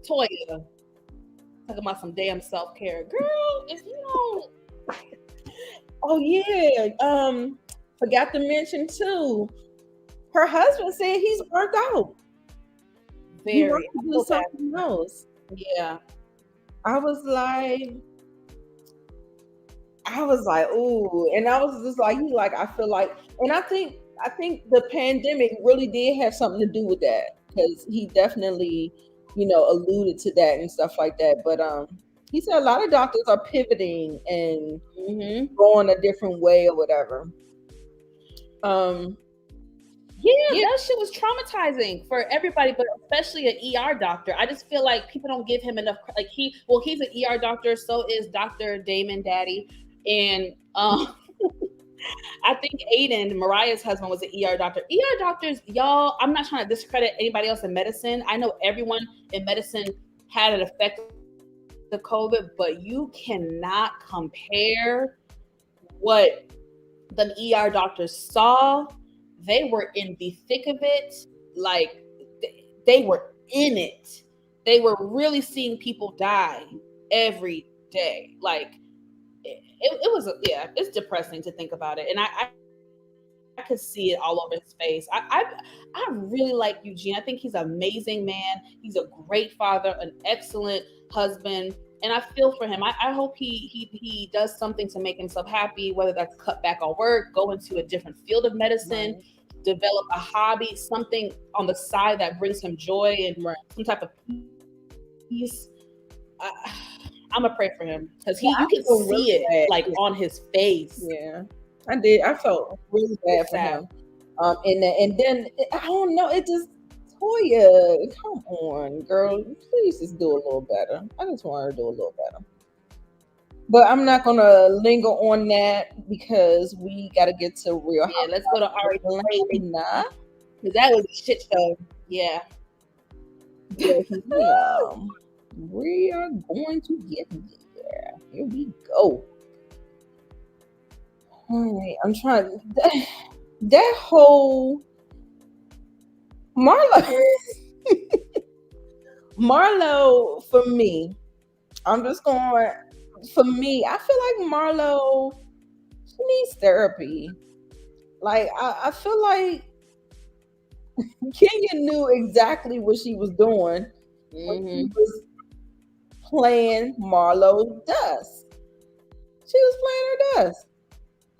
Talking about some damn self-care. Girl, if you don't. Oh yeah. Forgot to mention too. Her husband said he's burnt out. He wants to do something else. Yeah. I was like, ooh, and I was just like, I feel like, and I think the pandemic really did have something to do with that, because he definitely alluded to that and stuff like that. But he said a lot of doctors are pivoting and going a different way or whatever. Yeah, that shit was traumatizing for everybody, but especially an ER doctor. I just feel like people don't give him enough. Like he's an ER doctor. So is Dr. Damon Daddy, and I think Aiden, Mariah's husband, was an ER doctor. ER doctors, y'all. I'm not trying to discredit anybody else in medicine. I know everyone in medicine had an effect of COVID, but you cannot compare what the ER doctors saw. They were in the thick of it. Like they were in it. They were really seeing people die every day. Like it was, it's depressing to think about it. And I could see it all over his face. I really like Eugene. I think he's an amazing man. He's a great father, an excellent husband. And I feel for him. I hope he does something to make himself happy, whether that's cut back on work, go into a different field of medicine, develop a hobby, something on the side that brings him joy and some type of peace. I'm gonna pray for him because you can see it like on his face. Yeah, I did. I felt really bad for him. And then I don't know. It just Toya, come on, girl, please just do a little better. I just want her to do a little better. But I'm not gonna linger on that because we gotta get to real. Yeah, let's go to RHOA because that was a shit show. Yeah. We are going to get there. Here we go. All right, I'm trying that whole Marlo for me. I'm just going. For me, I feel like Marlo, she needs therapy. Like I feel like Kenya knew exactly what she was doing when she was playing Marlo Dust. She was playing her dust,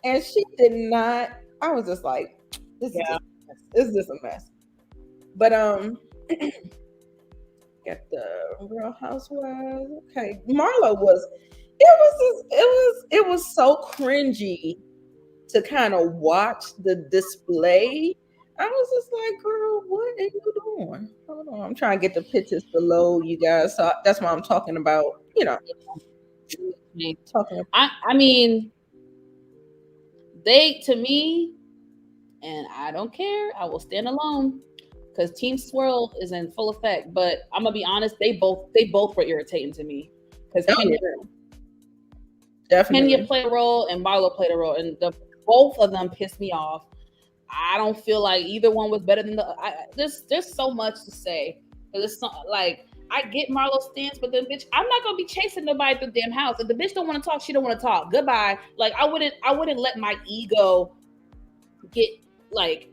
and she did not. I was just like, this is just a mess. But got the Real Housewives. Okay, Marlo was. It was so cringy to kind of watch the display. I was just like, girl, what are you doing? Hold on, I'm trying to get the pictures below you guys. So that's why I'm talking about, I mean, they, to me, and I don't care, I will stand alone because Team Swirl is in full effect. But I'm gonna be honest, they both were irritating to me because Kenya played a role and Marlo played a role, and both of them pissed me off. I don't feel like either one was better than the. There's so much to say. It's like I get Marlo's stance, but then bitch, I'm not gonna be chasing nobody through the damn house. If the bitch don't want to talk, she don't want to talk. Goodbye. Like I wouldn't let my ego get like.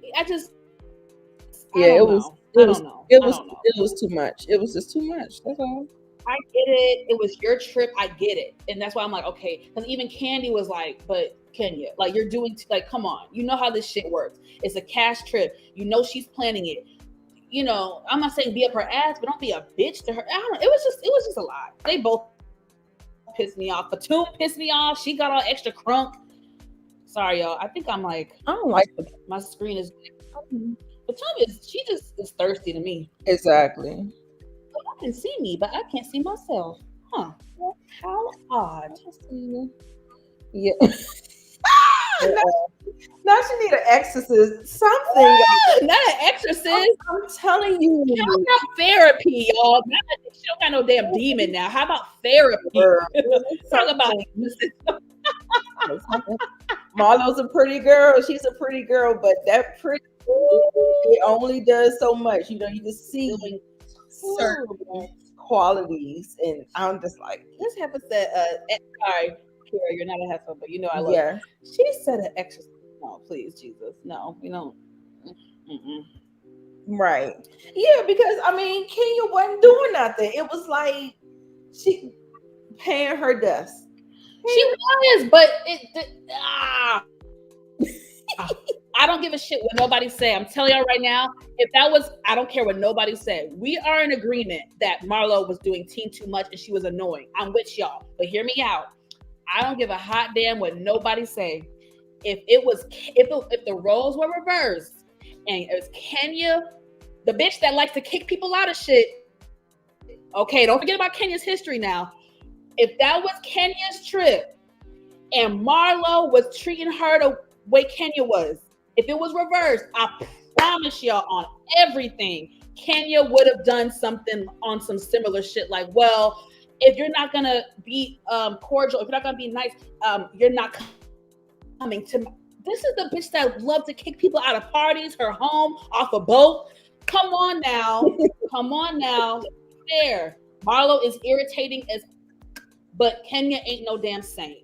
It was too much. It was just too much. That's all. I get it. It was your trip. I get it. And that's why I'm like, okay. Because even Candy was like, but Kenya, like you're doing, like, come on. You know how this shit works. It's a cash trip. You know she's planning it. I'm not saying be up her ass, but don't be a bitch to her. I don't know. It was just a lot. They both pissed me off. Fatum pissed me off. She got all extra crunk. Sorry, y'all. I think I'm like, I don't like my screen is. Fatum she just is thirsty to me. Exactly. I can see me, but I can't see myself. Huh? How odd. Yeah. Now she need an exorcist. Something. Not an exorcist. I'm telling you. How about therapy, y'all? She don't got no damn demon now. How about therapy? Talk about Marlo's a pretty girl. She's a pretty girl, but that pretty it only does so much. You can see certain qualities, and I'm just like, this heifer said, sorry, Kira, you're not a heifer, but I love her. She said an exorcist. No, please, Jesus. No, we don't. Right. Yeah, because Kenya wasn't doing nothing. It was like she paying her dust. She was, but I don't give a shit what nobody say. I'm telling y'all right now, if that was, I don't care what nobody said. We are in agreement that Marlo was doing teen too much and she was annoying. I'm with y'all, but hear me out. I don't give a hot damn what nobody say. If the roles were reversed and it was Kenya, the bitch that likes to kick people out of shit. Okay, don't forget about Kenya's history now. If that was Kenya's trip and Marlo was treating her the way Kenya was, if it was reversed, I promise y'all on everything, Kenya would have done something on some similar shit. Like, well, if you're not gonna be cordial, if you're not gonna be nice, you're not coming to. This is the bitch that loved to kick people out of parties, her home, off a boat. Come on now, fair. Marlo is irritating but Kenya ain't no damn saint.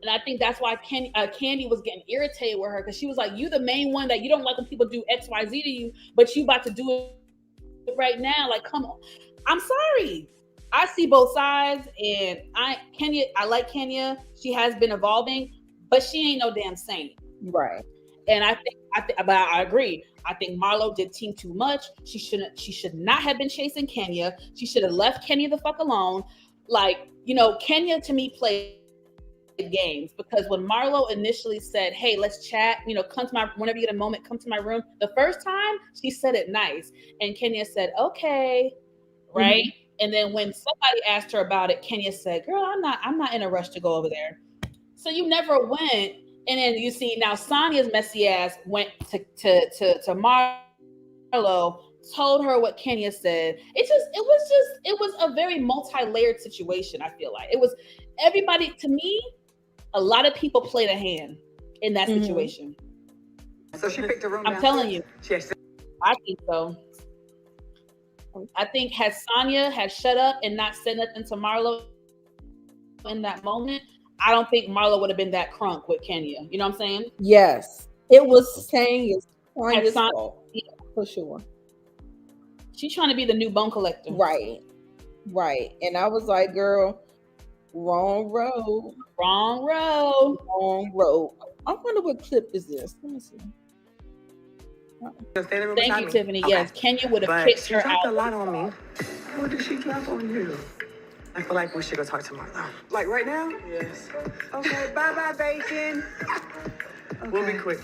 And I think that's why Candy was getting irritated with her, because she was like, you the main one that you don't like when people do X, Y, Z to you, but you about to do it right now. Like, come on. I'm sorry. I see both sides, and I like Kenya. She has been evolving, but she ain't no damn saint. Right. And but I agree. I think Marlo did team too much. She should not have been chasing Kenya. She should have left Kenya the fuck alone. Like, Kenya to me played games, because when Marlo initially said, hey, let's chat, come to whenever you get a moment, come to my room. The first time she said it nice, and Kenya said, okay, right? Mm-hmm. And then when somebody asked her about it, Kenya said, girl, I'm not in a rush to go over there. So you never went. And then you see now Sonya's messy ass went to Marlo, told her what Kenya said. It was a very multi-layered situation. I feel like it was everybody. To me, a lot of people played a hand in that situation. So she picked a room. I'm telling you. I think so. I think had Sonya had shut up and not said nothing to Marlo in that moment, I don't think Marlo would have been that crunk with Kenya. You know what I'm saying? Yes. It was saying Sonya's fault. Yeah, for sure. She's trying to be the new bone collector. Right. And I was like, girl, wrong road. I wonder what clip is this. Let me see. Thank you, Tiffany. Okay. Yes, Kenya would have kicked her out. She dropped a lot on me. What did she drop on you? I feel like we should go talk to Marlo. Like right now? Yes. Okay, bye-bye, bacon. Okay. We'll be quick.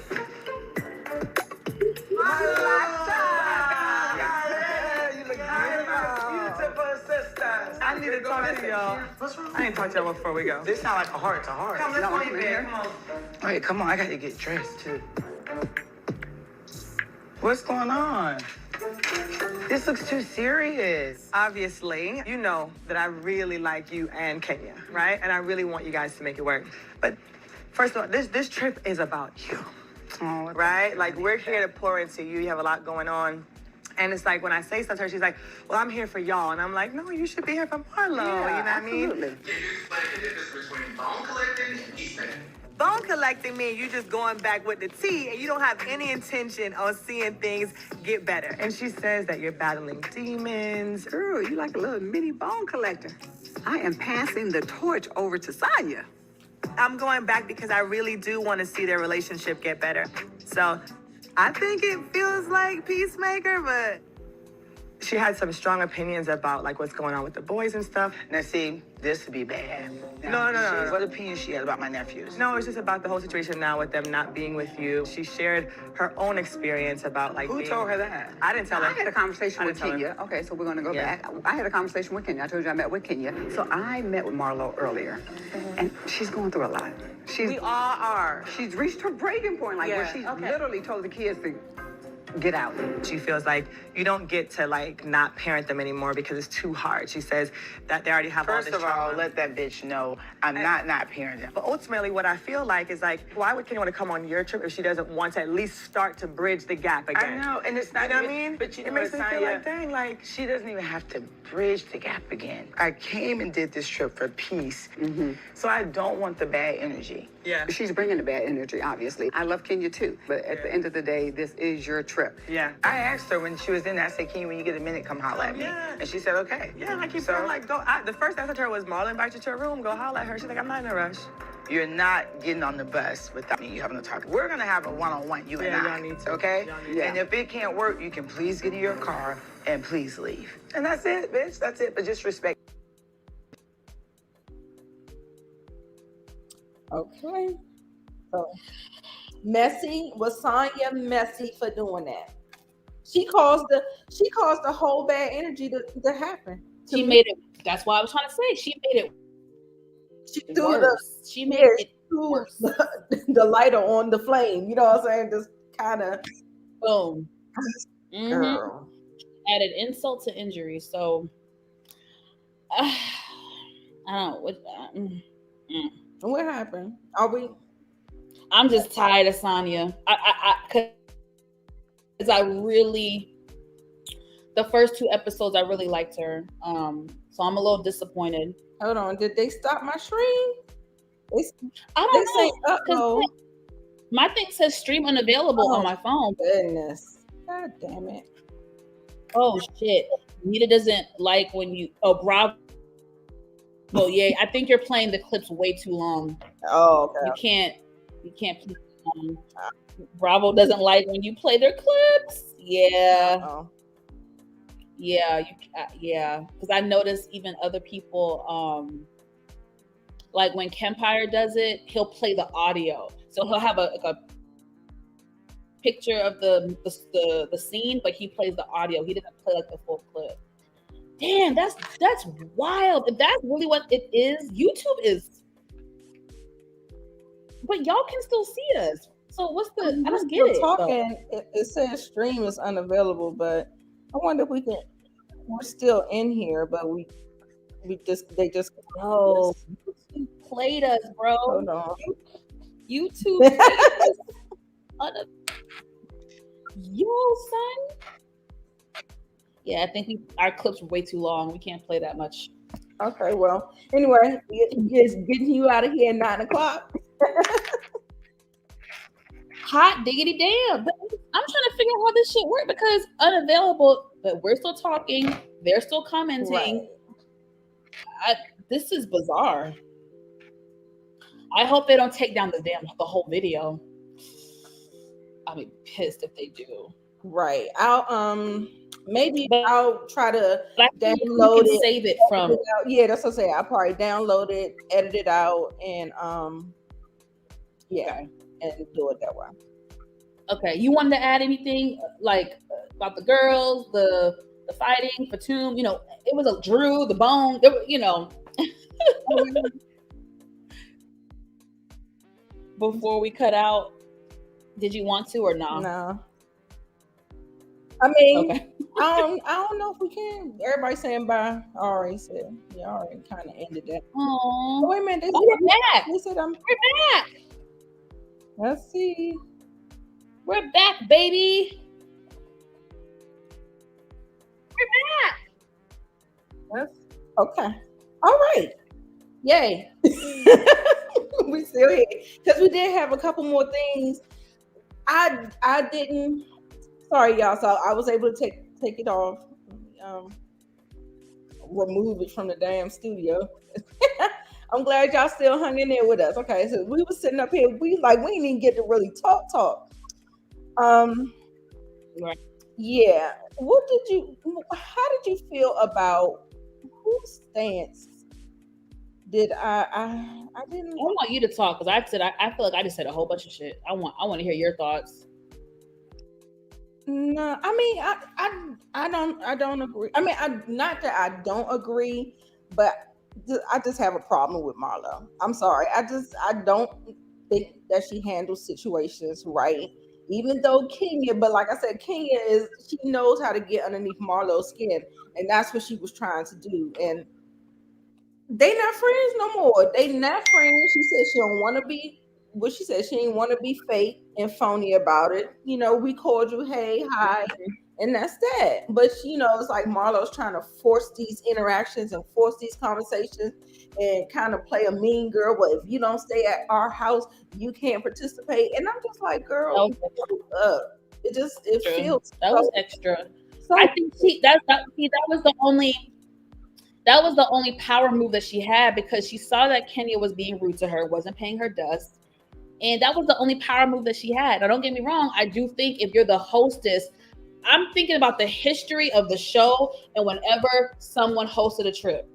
I need to talk to y'all. What's wrong? I ain't talked to y'all before we go. This sound like a heart to heart. Come, let's go in bed. Come on. All right, come on. I got to get dressed, too. What's going on? This looks too serious. Obviously, you know that I really like you and Kenya, right? And I really want you guys to make it work. But first of all, this trip is about you, right? Like, we're here to pour into you. You have a lot going on. And it's like, when I say stuff to her, she's like, well, I'm here for y'all. And I'm like, no, you should be here for Marlo. Yeah, you know what absolutely. I mean? Can you explain the difference between bone collecting and peacemaking? Bone collecting means you just going back with the tea and you don't have any intention on seeing things get better. And she says that you're battling demons. Girl, you like a little mini bone collector. I am passing the torch over to Sonya. I'm going back because I really do want to see their relationship get better. So I think it feels like Peacemaker, but she had some strong opinions about like what's going on with the boys and stuff. Now see, this would be bad. No. What opinion she had about my nephews? No, it's just about the whole situation now with them not being with you. She shared her own experience about like Who told her that? I didn't tell her. I had a conversation with Kenya. Okay, so we're going to go back. I had a conversation with Kenya. I told you I met with Kenya. So I met with Marlo earlier, and she's going through a lot. We all are. She's reached her breaking point, where she's literally told the kids to get out. She feels like you don't get to like not parent them anymore because it's too hard. She says that they already have all this trauma. First of all, let that bitch know I'm not parenting. But ultimately, what I feel like is like, why would Kenya want to come on your trip if she doesn't want to at least start to bridge the gap again? I know, and it's not. You know what I mean? But you know, it makes me feel like, dang, like she doesn't even have to bridge the gap again. I came and did this trip for peace, so I don't want the bad energy. Yeah. She's bringing the bad energy, obviously. I love Kenya too, but at the end of the day, this is your trip. Yeah. I asked her when she was in there, I said, Kenya, when you get a minute, come holler at me. Yeah. And she said, okay. Yeah, like you said, like, go. The first answer to her was, Marla invite you to her room, go holler at her. She's like, I'm not in a rush. You're not getting on the bus without me having to talk. We're going to have a one-on-one, you and I. Y'all need to. Okay? Yeah. And if it can't work, you can please get in your car and please leave. And that's it, bitch. That's it. But just respect. Okay. So messy, was Sonya messy for doing that? She caused the whole bad energy to happen. She made it. That's why I was trying to say she made it. She threw worse. She made it worse. The lighter on the flame. You know what I'm saying? Just kind of boom. Girl. Added insult to injury. So I don't know what happened. I'm just tired of Sonya. Because I really, the first 2 episodes I really liked her. So I'm a little disappointed. Hold on, did they stop my stream? I don't know. My thing says stream unavailable on my phone. Goodness. God damn it. Oh shit. Nita doesn't like when you Bravo. Well, yeah, I think you're playing the clips way too long. Oh, okay. You can't play too long. Bravo doesn't like when you play their clips. Yeah. Uh-oh. Yeah, because I noticed even other people, like when Kempire does it, he'll play the audio. So he'll have a picture of the scene, but he plays the audio. He doesn't play like the full clip. Damn, that's wild. If that's really what it is, YouTube is. But y'all can still see us. So what's the? I don't get it. Talking. It says stream is unavailable, but I wonder if we can. We're still in here, but they just. Oh, YouTube played us, bro. Hold on. YouTube played us. Yo, son. Yeah, I think our clips were way too long. We can't play that much. Okay, well, anyway, just getting you out of here at 9:00. Hot diggity damn. But I'm trying to figure out how this shit works because unavailable, but we're still talking. They're still commenting. Right. This is bizarre. I hope they don't take down the whole video. I'll be pissed if they do. Right. I'll try to download it. Save it from. Yeah, that's what I say. I'll probably download it, edit it out, and and do it that way. Okay. You wanted to add anything like about the girls, the fighting, Fatum? You know, it was a Drew, the Bone. You know. Before we cut out, did you want to or no? No. I mean, okay. I don't know if we can. Everybody's saying bye. I already said. Yeah, I already kind of ended that. Oh, wait a minute. We're back. They said we're back. Let's see. We're back, baby. We're back. That's okay. All right. Yay. We still here because we did have a couple more things. I didn't. Sorry, y'all. So I was able to take it off, remove it from the damn studio. I'm glad y'all still hung in there with us. Okay, so we were sitting up here. We didn't even get to really talk. Right. Yeah. How did you feel about whose stance? Did I didn't. I want you to talk because I feel like I just said a whole bunch of shit. I want to hear your thoughts. No, I mean I don't agree. I mean, not that I don't agree, but I just have a problem with Marlo. I'm sorry. I don't think that she handles situations right. Even though Kenya, but like I said, Kenya she knows how to get underneath Marlo's skin, and that's what she was trying to do. And they not friends no more. They not friends. She said she don't want to be. What she said, she didn't want to be fake and phony about it. You know, we called you, hey, hi, And that's that. But it's like Marlo's trying to force these interactions and force these conversations and kind of play a mean girl. Well, if you don't stay at our house, you can't participate. And I'm just like, girl, it True. feels That was extra. So I think that was the only power move that she had, because she saw that Kenya was being rude to her, wasn't paying her dust. And that was the only power move that she had. Now, don't get me wrong. I do think if you're the hostess, I'm thinking about the history of the show, and whenever someone hosted a trip,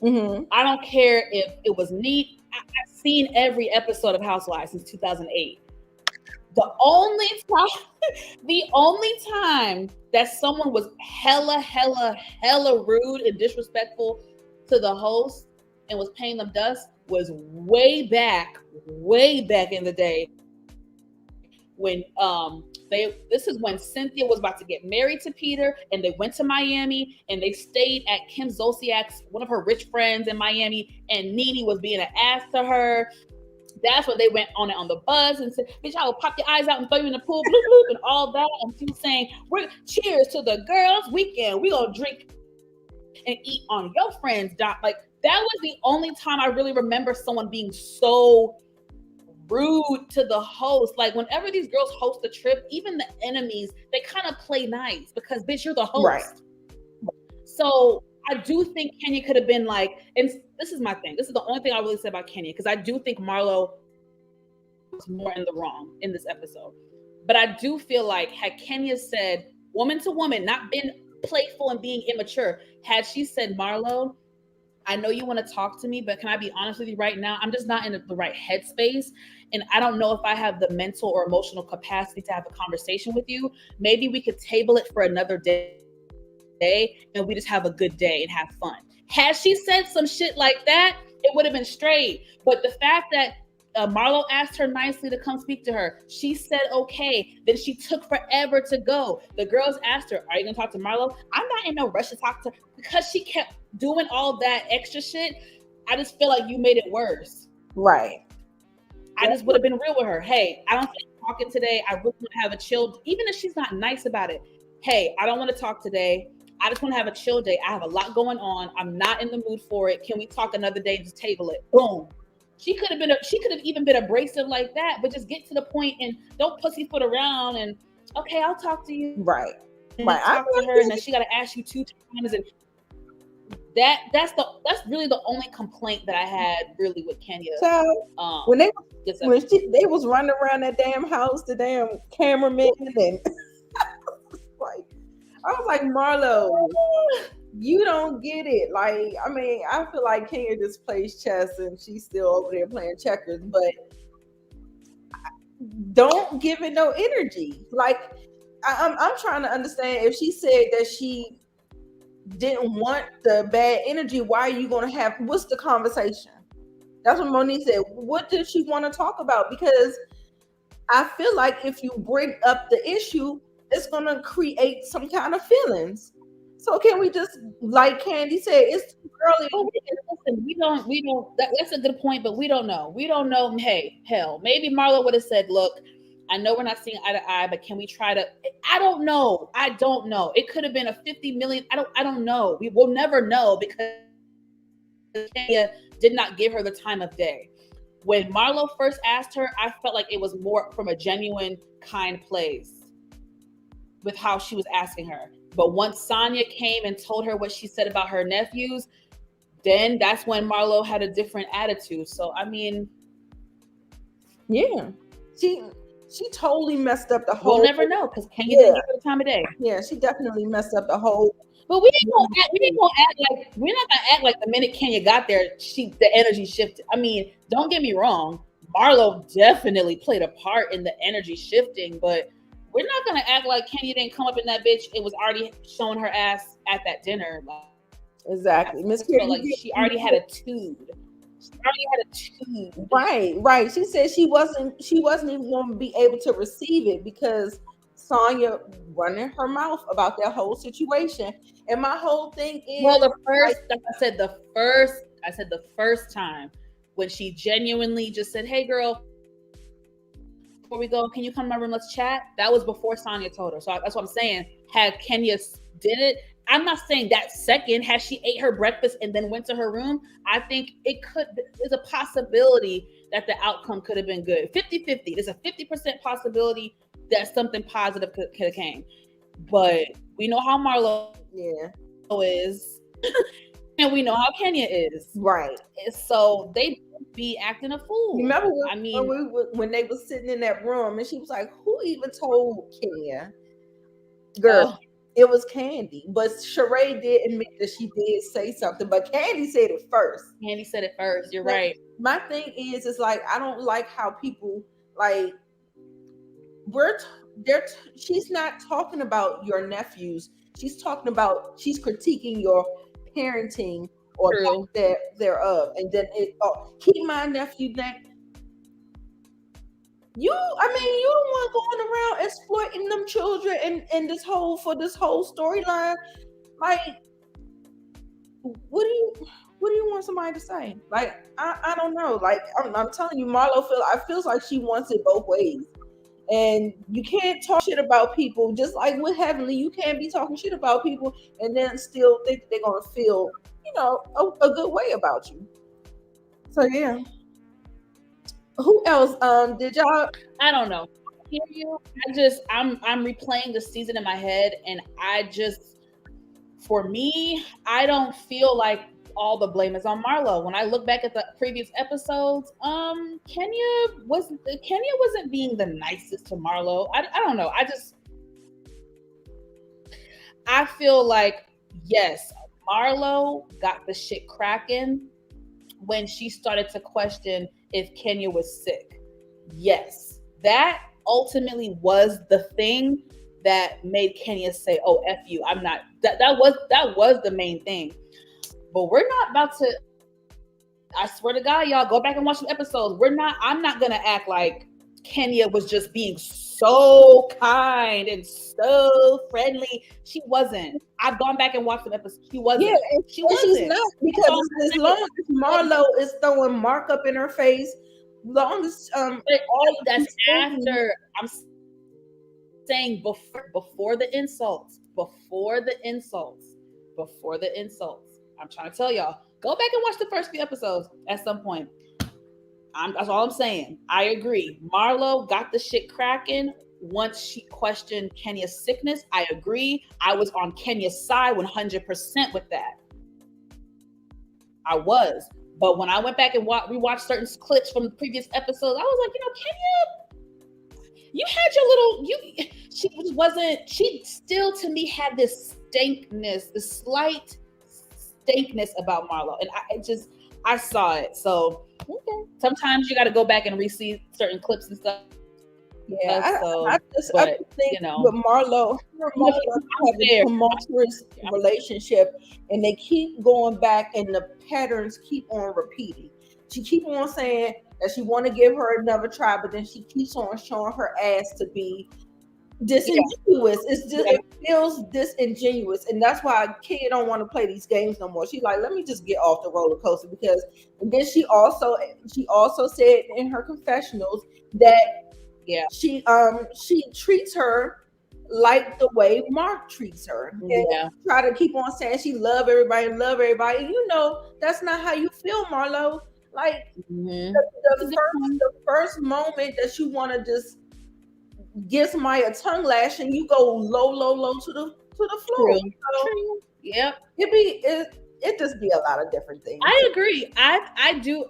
I don't care if it was neat. I've seen every episode of Housewives since 2008. The only time that someone was hella rude and disrespectful to the host and was paying them dust was way back in the day when this is when Cynthia was about to get married to Peter, and they went to Miami and they stayed at Kim Zolciak's, one of her rich friends in Miami, and Nene was being an ass to her. That's when they went on the bus and said, bitch, I will pop your eyes out and throw you in the pool, bloop, bloop, and all that. And she was saying, cheers to the girls' weekend. We're going to drink and eat on your friends' dock. Like, that was the only time I really remember someone being so rude to the host. Like, whenever these girls host a trip, even the enemies, they kind of play nice because, bitch, you're the host. Right. So I do think Kenya could have been like, and this is my thing. This is the only thing I really say about Kenya, because I do think Marlo was more in the wrong in this episode. But I do feel like had Kenya said, woman to woman, not been playful and being immature, had she said, Marlo, I know you want to talk to me, but can I be honest with you right now? I'm just not in the right headspace. And I don't know if I have the mental or emotional capacity to have a conversation with you. Maybe we could table it for another day and we just have a good day and have fun. Had she said some shit like that, it would have been straight. But the fact that Marlo asked her nicely to come speak to her, she said okay, then she took forever to go. The girls asked her, are you gonna talk to Marlo? I'm not in no rush to talk to her. Because she kept doing all that extra shit, I just feel like you made it worse. Right. I just would have been real with her. Hey, I don't think talking today. I really want to have a chill, even if she's not nice about it. Hey, I don't want to talk today. I just want to have a chill day. I have a lot going on. I'm not in the mood for it. Can we talk another day and just table it? Boom. She could have even been abrasive like that, but just get to the point and don't pussyfoot around and okay, I'll talk to you. Right. And talk to her, and then she got to ask you 2 times, and that's really the only complaint that I had really with Kenya. So when they was running around that damn house, the damn cameraman, and I was like, Marlo, you don't get it. Like, I mean, I feel like Kenya just plays chess and she's still over there playing checkers, but don't give it no energy. Like, I'm trying to understand, if she said that she didn't want the bad energy, why are you going to have, what's the conversation? That's what Monique said. What did she want to talk about? Because I feel like if you bring up the issue, it's going to create some kind of feelings. So can we just, like Candy said, it's too early. Listen, we don't. That's a good point, but we don't know. We don't know. Hey, hell, maybe Marlo would have said, "Look, I know we're not seeing eye to eye, but can we try to?" I don't know. It could have been a 50 million. I don't know. We will never know because Kenya did not give her the time of day. When Marlo first asked her, I felt like it was more from a genuine, kind place with how she was asking her. But once Sonia came and told her what she said about her nephews, then that's when Marlo had a different attitude. So, I mean, yeah, she totally messed up the whole. We'll never know because Kenya didn't give her the time of day. Yeah, she definitely messed up the whole. But we're not gonna act like the minute Kenya got there, the energy shifted. I mean, don't get me wrong, Marlo definitely played a part in the energy shifting, but we're not gonna act like Kenya didn't come up in that bitch. It was already showing her ass at that dinner. Like, exactly, Miss. Like she already had a tube. Right. She said she wasn't even going to be able to receive it because Sonia running her mouth about that whole situation. And my whole thing is, well, I said the first time when she genuinely just said, "Hey, girl, we go, can you come to my room? Let's chat. That was before Sonya told her. So that's what I'm saying. Had Kenya did it, I'm not saying that second, had she ate her breakfast and then went to her room, I think there's a possibility that the outcome could have been good. 50-50. There's a 50% possibility that something positive could have came. But we know how Marlo is. And we know how Kenya is. Right. So they be acting a fool. Remember when they were sitting in that room and she was like, who even told Kenya? Girl, it was Candy. But Sheree did admit that she did say something, but Candy said it first. Candy said it first. You're right. My thing is like, I don't like how people like, she's not talking about your nephews. She's critiquing your parenting or lack thereof, and then keep my nephew next. You don't want going around exploiting them children and this whole storyline. Like, what do you want somebody to say? Like, I don't know. Like, I'm telling you, Marlo feels like she wants it both ways. And you can't talk shit about people, just like with Heavenly. You can't be talking shit about people and then still think they're gonna feel, a good way about you. So yeah. Who else? Did y'all? I don't know. I hear you. I'm replaying the season in my head, and for me, I don't feel like all the blame is on Marlo. When I look back at the previous episodes, Kenya wasn't being the nicest to Marlo. I don't know. I feel like, yes, Marlo got the shit cracking when she started to question if Kenya was sick. Yes, that ultimately was the thing that made Kenya say, "Oh, F you, I'm not." That was the main thing. But we're not about to, I swear to God, y'all, go back and watch some episodes. I'm not going to act like Kenya was just being so kind and so friendly. She wasn't. I've gone back and watched some episodes. She wasn't. Yeah, she's not, because as long as Marlo is throwing Mark up in her face, long as all that's after, I'm saying before the insults. I'm trying to tell y'all, go back and watch the first few episodes at some point. That's all I'm saying. I agree. Marlo got the shit cracking once she questioned Kenya's sickness. I agree. I was on Kenya's side 100% with that. I was. But when I went back and rewatched certain clips from the previous episodes, I was like, Kenya, you had your little, she still to me had this stankness, the slight stankness about Marlo, and I saw it. So sometimes you got to go back and re-see certain clips and stuff. Yeah, I just think with Marlo having a tumultuous relationship, and they keep going back, and the patterns keep on repeating. She keep on saying that she want to give her another try, but then she keeps on showing her ass to be disingenuous. It feels disingenuous, and that's why Kenya don't want to play these games no more. She's like, let me just get off the roller coaster, because and then she also said in her confessionals that she treats her like the way Mark treats her. And try to keep on saying she love everybody. That's not how you feel, Marlo. Like the first moment that you want to just give somebody a tongue lash, and you go low to the floor. True. Yep. It just be a lot of different things. I agree. I do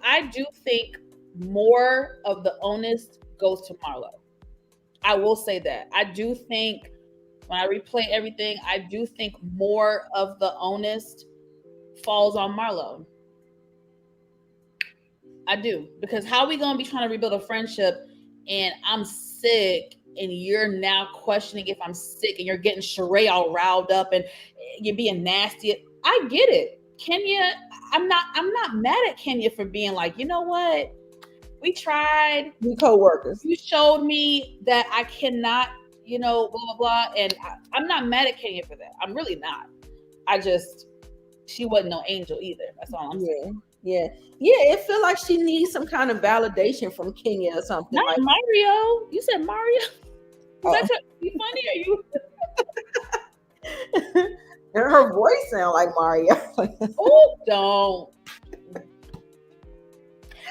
think more of the onus goes to Marlo. I will say that. I do think when I replay everything, I do think more of the onus falls on Marlo. I do. Because how are we going to be trying to rebuild a friendship and I'm sick and you're now questioning if I'm sick and you're getting Sheree all riled up and you're being nasty? I get it. Kenya, I'm not mad at Kenya for being like, you know what? We tried. We co-workers. You showed me that I cannot, blah, blah, blah. And I'm not mad at Kenya for that. I'm really not. She wasn't no angel either. That's all I'm saying. Yeah, it feel like she needs some kind of validation from Kenya or something. Not Like, Mario. You said Mario. Is that trying to be funny? Or you? and her voice sound like Mario. Oh, don't.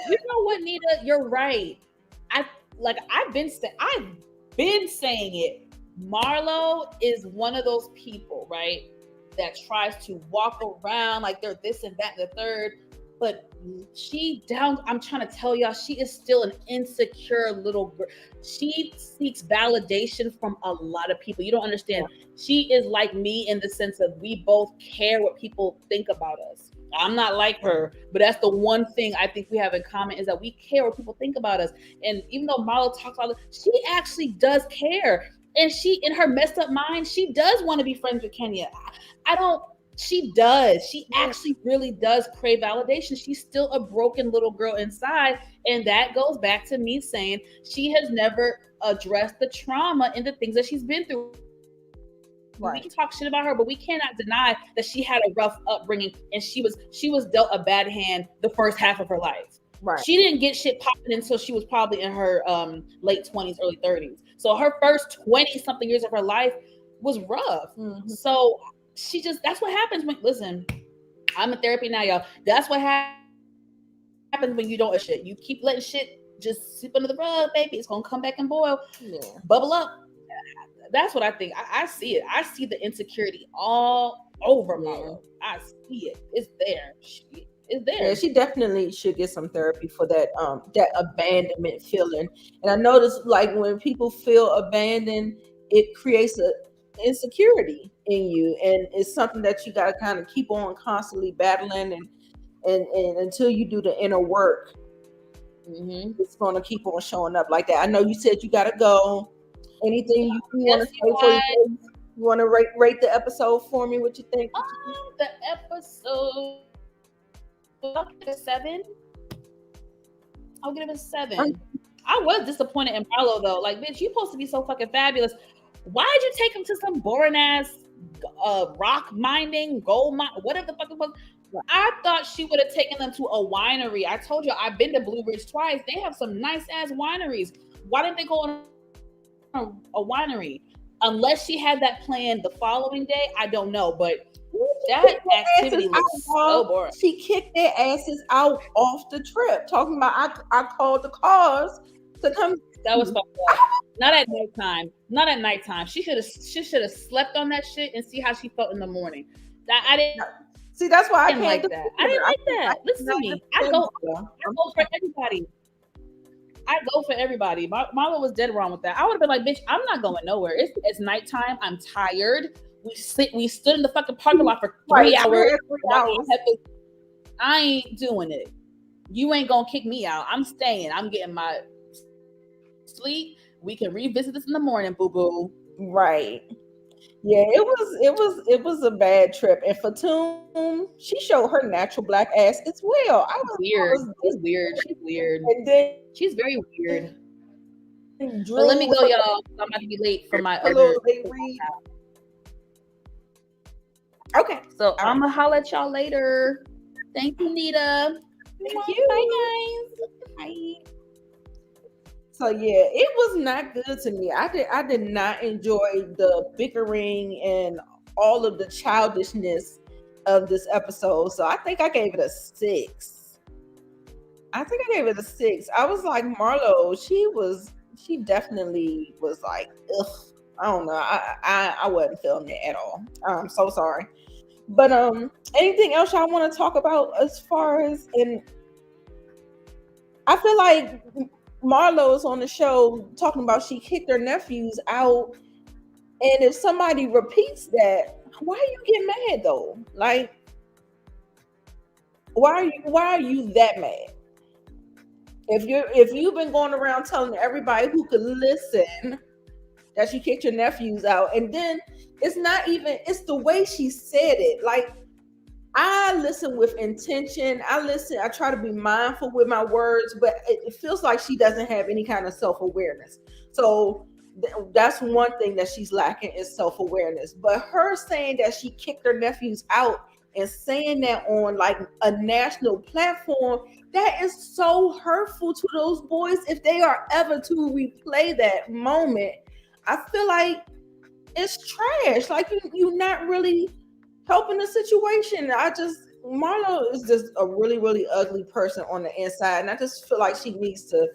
You know what, Nita? You're right. I've been saying it. Marlo is one of those people, right, that tries to walk around like they're this and that and the third. But I'm trying to tell y'all, she is still an insecure little girl. She seeks validation from a lot of people. You don't understand. Yeah. She is like me in the sense of we both care what people think about us. I'm not like her, but that's the one thing I think we have in common is that we care what people think about us. And even though Marlo talks about it, she actually does care. And she, in her messed up mind, she does want to be friends with Kenya. She does. She actually really does crave validation. She's still a broken little girl inside. And that goes back to me saying she has never addressed the trauma and the things that she's been through. Right. We can talk shit about her, but we cannot deny that she had a rough upbringing and she was dealt a bad hand the first half of her life. Right. She didn't get shit popping until she was probably in her late 20s, early 30s. So her first 20-something years of her life was rough. Mm-hmm. So that's what happens when, listen, I'm in therapy now, y'all. That's what happens when you don't shit. You keep letting shit just sweep under the rug, baby. It's going to come back and boil, bubble up. That's what I think. I see it. I see the insecurity all over Marlo. I see it. It's there. It's there. Yeah, she definitely should get some therapy for that that abandonment feeling. And I notice, like, when people feel abandoned, it creates a insecurity in you, and it's something that you got to kind of keep on constantly battling, and until you do the inner work, it's going to keep on showing up like that. I know you said you got to go. Anything you want to say before you want to rate the episode for me? What you think? The episode, I'll give it a 7. I'll give it a 7. I was disappointed in Marlo though. Like, bitch, you supposed to be so fucking fabulous. Why did you take him to some boring ass rock mining, gold mine, whatever the fuck it was? I thought she would have taken them to a winery. I told you I've been to Blue Ridge twice. They have some nice ass wineries. Why didn't they go on a winery? Unless she had that plan the following day, I don't know. But that activity looks so boring. She kicked their asses out off the trip, talking about I called the cars to come. That was fucked up. Not at nighttime. She should have slept on that shit and see how she felt in the morning. I didn't see. That's why I didn't like that. I didn't like that. Listen to me. I go for everybody. Marlo was dead wrong with that. I would have been like, bitch, I'm not going nowhere. It's nighttime. I'm tired. We stood in the fucking parking lot for 3 hours. I ain't doing it. You ain't gonna kick me out. I'm staying. I'm getting my sleep. We can revisit this in the morning, boo boo. Right. Yeah, it was a bad trip. And Fatum, she showed her natural black ass as well. She's weird. And then she's very weird. But let me go, y'all. I'm about to be late for my other. Okay, so I'm gonna holler at y'all later. Thank you, Nita. Thank you. Bye, guys. Bye. So yeah, it was not good to me. I did not enjoy the bickering and all of the childishness of this episode. So I think I gave it a 6. I was like, Marlo, she definitely was like, ugh. I don't know. I wasn't feeling it at all. I'm so sorry. But anything else y'all want to talk about as far as I feel like Marlo is on the show talking about she kicked her nephews out, and if somebody repeats that, why are you getting mad though? Like, why are you that mad? If you've been going around telling everybody who could listen that you kicked your nephews out, and then it's the way she said it. Like, I listen with intention. I try to be mindful with my words, but it feels like she doesn't have any kind of self-awareness. So that's one thing that she's lacking is self-awareness. But her saying that she kicked her nephews out and saying that on like a national platform, that is so hurtful to those boys if they are ever to replay that moment. I feel like it's trash. Like you're not really helping the situation. Marlo is just a really, really ugly person on the inside. And I just feel like she needs to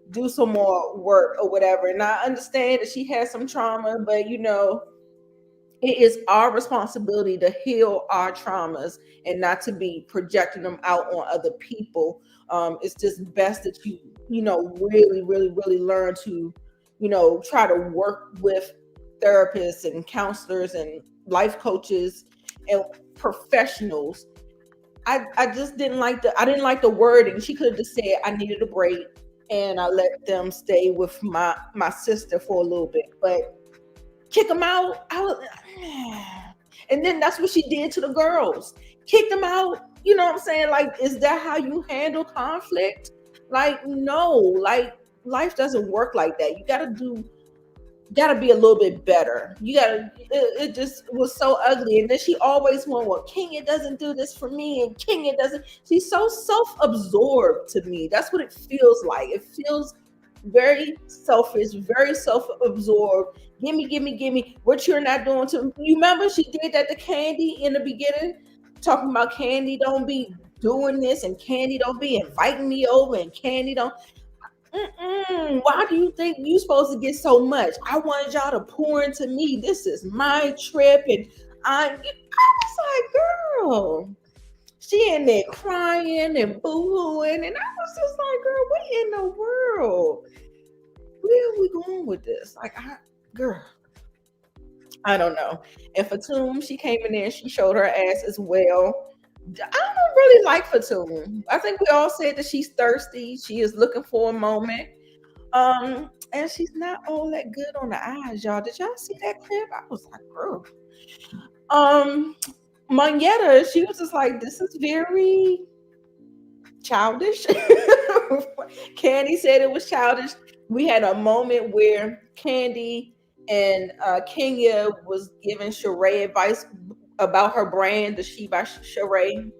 do some more work or whatever. And I understand that she has some trauma, but you know, it is our responsibility to heal our traumas and not to be projecting them out on other people. It's just best that you know, really, really, really learn to, you know, try to work with therapists and counselors and life coaches and professionals. I just didn't like the wording. She could have just said I needed a break and I let them stay with my sister for a little bit, but kick them out. And then that's what she did to the girls. Kick them out. You know what I'm saying? Like, is that how you handle conflict? Like, no. Like, life doesn't work like that. You gotta be a little bit better. It just was so ugly. And then she always went, well, Kenya doesn't do this for me, and Kenya doesn't. She's so self-absorbed to me. That's what it feels like. It feels very selfish, very self-absorbed. Gimme. What you're not doing to you. Remember she did that to Candy in the beginning, talking about Candy don't be doing this and Candy don't be inviting me over and Candy don't. Why do you think you supposed to get so much? I wanted y'all to pour into me. This is my trip, and I was like, girl, she in there crying and boo-hooing, and I was just like, girl, what in the world? Where are we going with this? Like, girl, I don't know. And Fatum, she came in there and she showed her ass as well. I don't really like Fatum. I think we all said that she's thirsty. She is looking for a moment. And she's not all that good on the eyes, y'all. Did y'all see that clip? I was like, girl. Moneta, she was just like, this is very childish. Candy said it was childish. We had a moment where Candy and Kenya was giving Sheree advice about her brand, the She by Sheree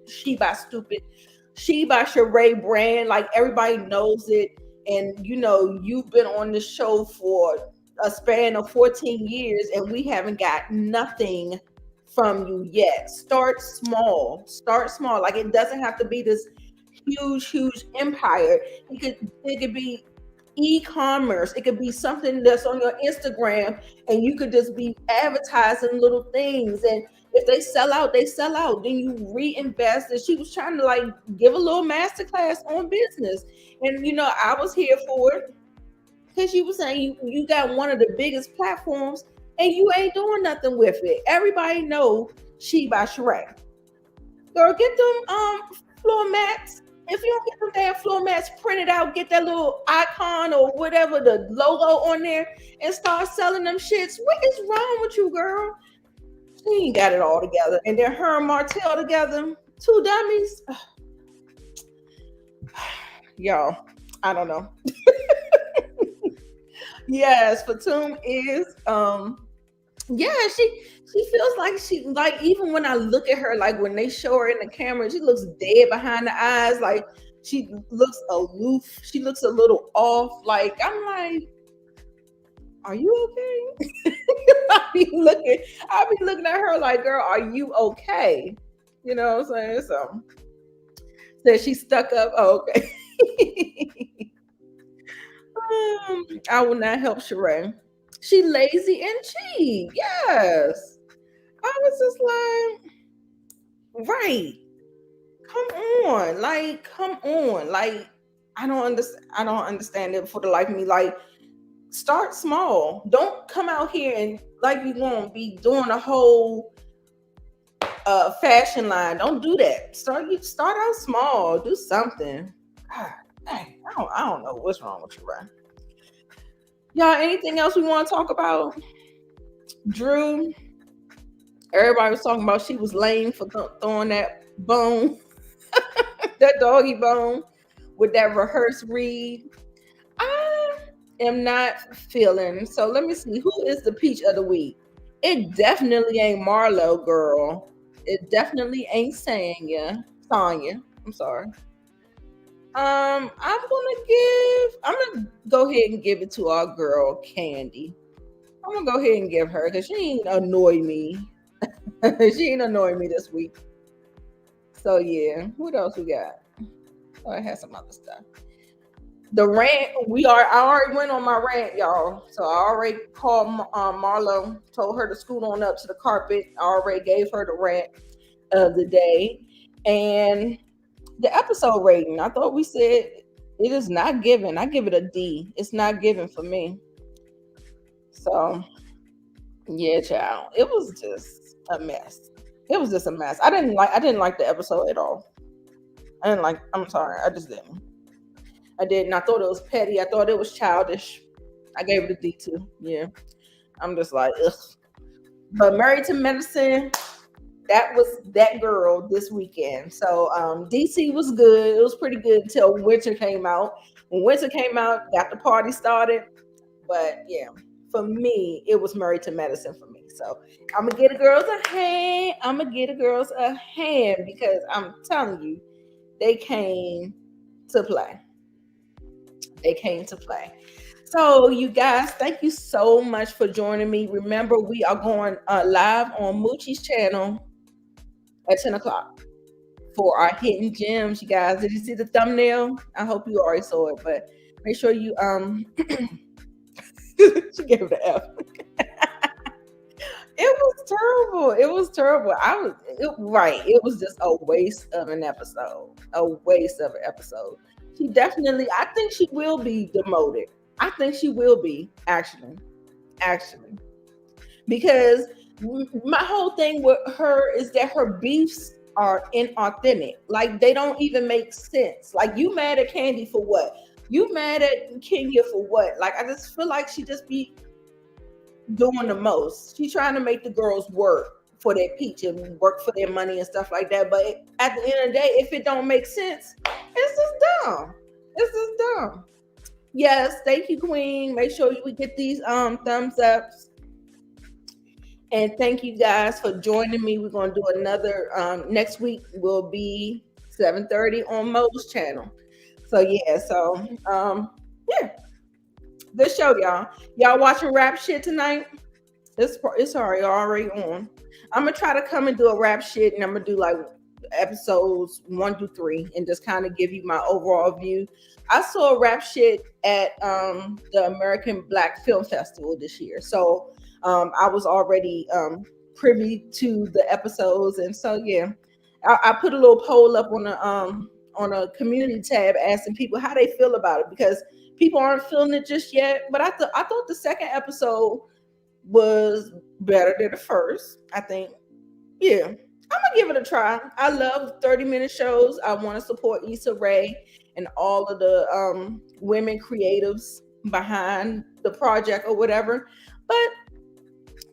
brand. Like, everybody knows it. And you know, you've been on the show for a span of 14 years and we haven't got nothing from you yet. Start small. Like, it doesn't have to be this huge empire. It could be e-commerce. It could be something that's on your Instagram and you could just be advertising little things, and if they sell out, they sell out. Then you reinvest. And she was trying to like give a little masterclass on business, and you know, I was here for it because she was saying you got one of the biggest platforms and you ain't doing nothing with it. Everybody know She by Sheree. Girl, get them floor mats. If you don't get them damn floor mats printed out, get that little icon or whatever, the logo on there, and start selling them shits. What is wrong with you, girl? She ain't got it all together. And then her and Martell together, two dummies. Y'all, I don't know. Yes, Fatum is she feels like she, like, even when I look at her, like when they show her in the camera, she looks dead behind the eyes. Like, she looks aloof. She looks a little off. Like, I'm like, are you okay? I'll be looking at her like, girl, are you okay? You know what I'm saying? So said she stuck up. Oh, okay. I will not help Sheree. She lazy and cheap. Yes. I was just like, right. Come on. Like, I don't understand it for the life of me. Like, start small. Don't come out here and like you won't be doing a whole fashion line. Don't do that. Start out small. Do something. God, dang, I don't know what's wrong with you, right? Y'all, anything else we want to talk about? Drew, everybody was talking about she was lame for throwing that bone, that doggy bone with that rehearsed read. I am not feeling. So let me see. Who is the peach of the week? It definitely ain't Marlo, girl. It definitely ain't Sonya. I'm sorry. I'm gonna go ahead and give it to our girl Candy. I'm gonna go ahead and give her because she ain't annoy me. She ain't annoy me this week. So yeah, what else we got? Oh, I had some other stuff. The rant, I already went on my rant, y'all. So I already called Marlo, told her to scoot on up to the carpet. I already gave her the rant of the day. And the episode rating, I thought we said it is not given. I give it a D. It's not given for me. So yeah, child. It was just a mess. It was just a mess. I didn't like the episode at all. I'm sorry, I just didn't. I didn't. I thought it was petty. I thought it was childish. I gave it a D too. Yeah. I'm just like, ugh. But Married to Medicine, that was that girl this weekend. So DC was good. It was pretty good until Winter came out. When Winter came out, got the party started. But yeah, for me, it was Married to Medicine for me. So I'm gonna get the girls a hand. Because I'm telling you, they came to play. So you guys, thank you so much for joining me. Remember, we are going live on Moochie's channel at 10 o'clock for our hidden gems. You guys, did you see the thumbnail? I hope you already saw it, but make sure you she gave it an F. It was terrible. It was just a waste of an episode. I think she will be demoted. I think she will be actually, because my whole thing with her is that her beefs are inauthentic. Like, they don't even make sense. Like, you mad at Candy for what? You mad at Kenya for what? Like, I just feel like she just be doing the most. She's trying to make the girls work for their peach and work for their money and stuff like that. But at the end of the day, if it don't make sense, it's just dumb. Yes, thank you, Queen. Make sure we get these thumbs ups. And thank you guys for joining me. We're gonna do another next week will be 7:30 on Mo's channel. So yeah, yeah. Good show, y'all. Y'all watching rap shit tonight? It's already on. I'm gonna try to come and do a rap shit, and I'm gonna do like episodes 1 through 3 and just kind of give you my overall view. I saw a rap shit at the American Black Film Festival this year, so I was already privy to the episodes, and so yeah, I put a little poll up on a community tab asking people how they feel about it, because people aren't feeling it just yet. But I thought the second episode was better than the first. I think, yeah, I'm gonna give it a try. I love 30-minute shows. I want to support Issa Rae and all of the women creatives behind the project or whatever. But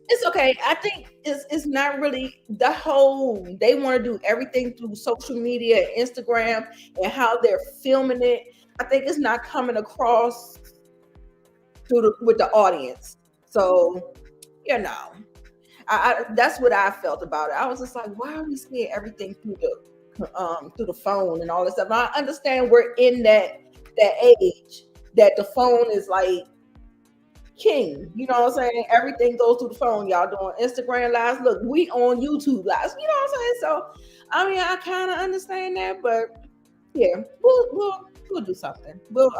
it's okay. I think it's not really the whole, they want to do everything through social media, Instagram, and how they're filming it. I think it's not coming across with the audience. So, you know, that's what I felt about it. I was just like, why are we seeing everything through the phone and all this stuff? Now, I understand we're in that age that the phone is like king. You know what I'm saying? Everything goes through the phone. Y'all doing Instagram lives. Look, we on YouTube lives. You know what I'm saying? So, I mean, I kind of understand that, but yeah, we'll do something. We'll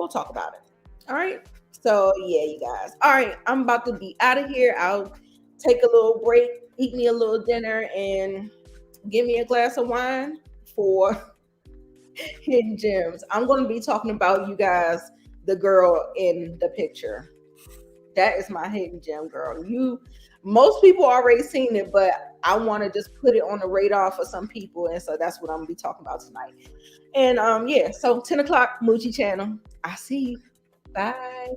talk about it. All right. So yeah, you guys. All right, I'm about to be out of here. I'll take a little break, eat me a little dinner, and give me a glass of wine for hidden gems. I'm going to be talking about, you guys, the girl in the picture. That is my hidden gem, girl. Most people already seen it, but I want to just put it on the radar for some people, and so that's what I'm gonna be talking about tonight. And yeah, so 10 o'clock, Moochie channel. I see you. Bye.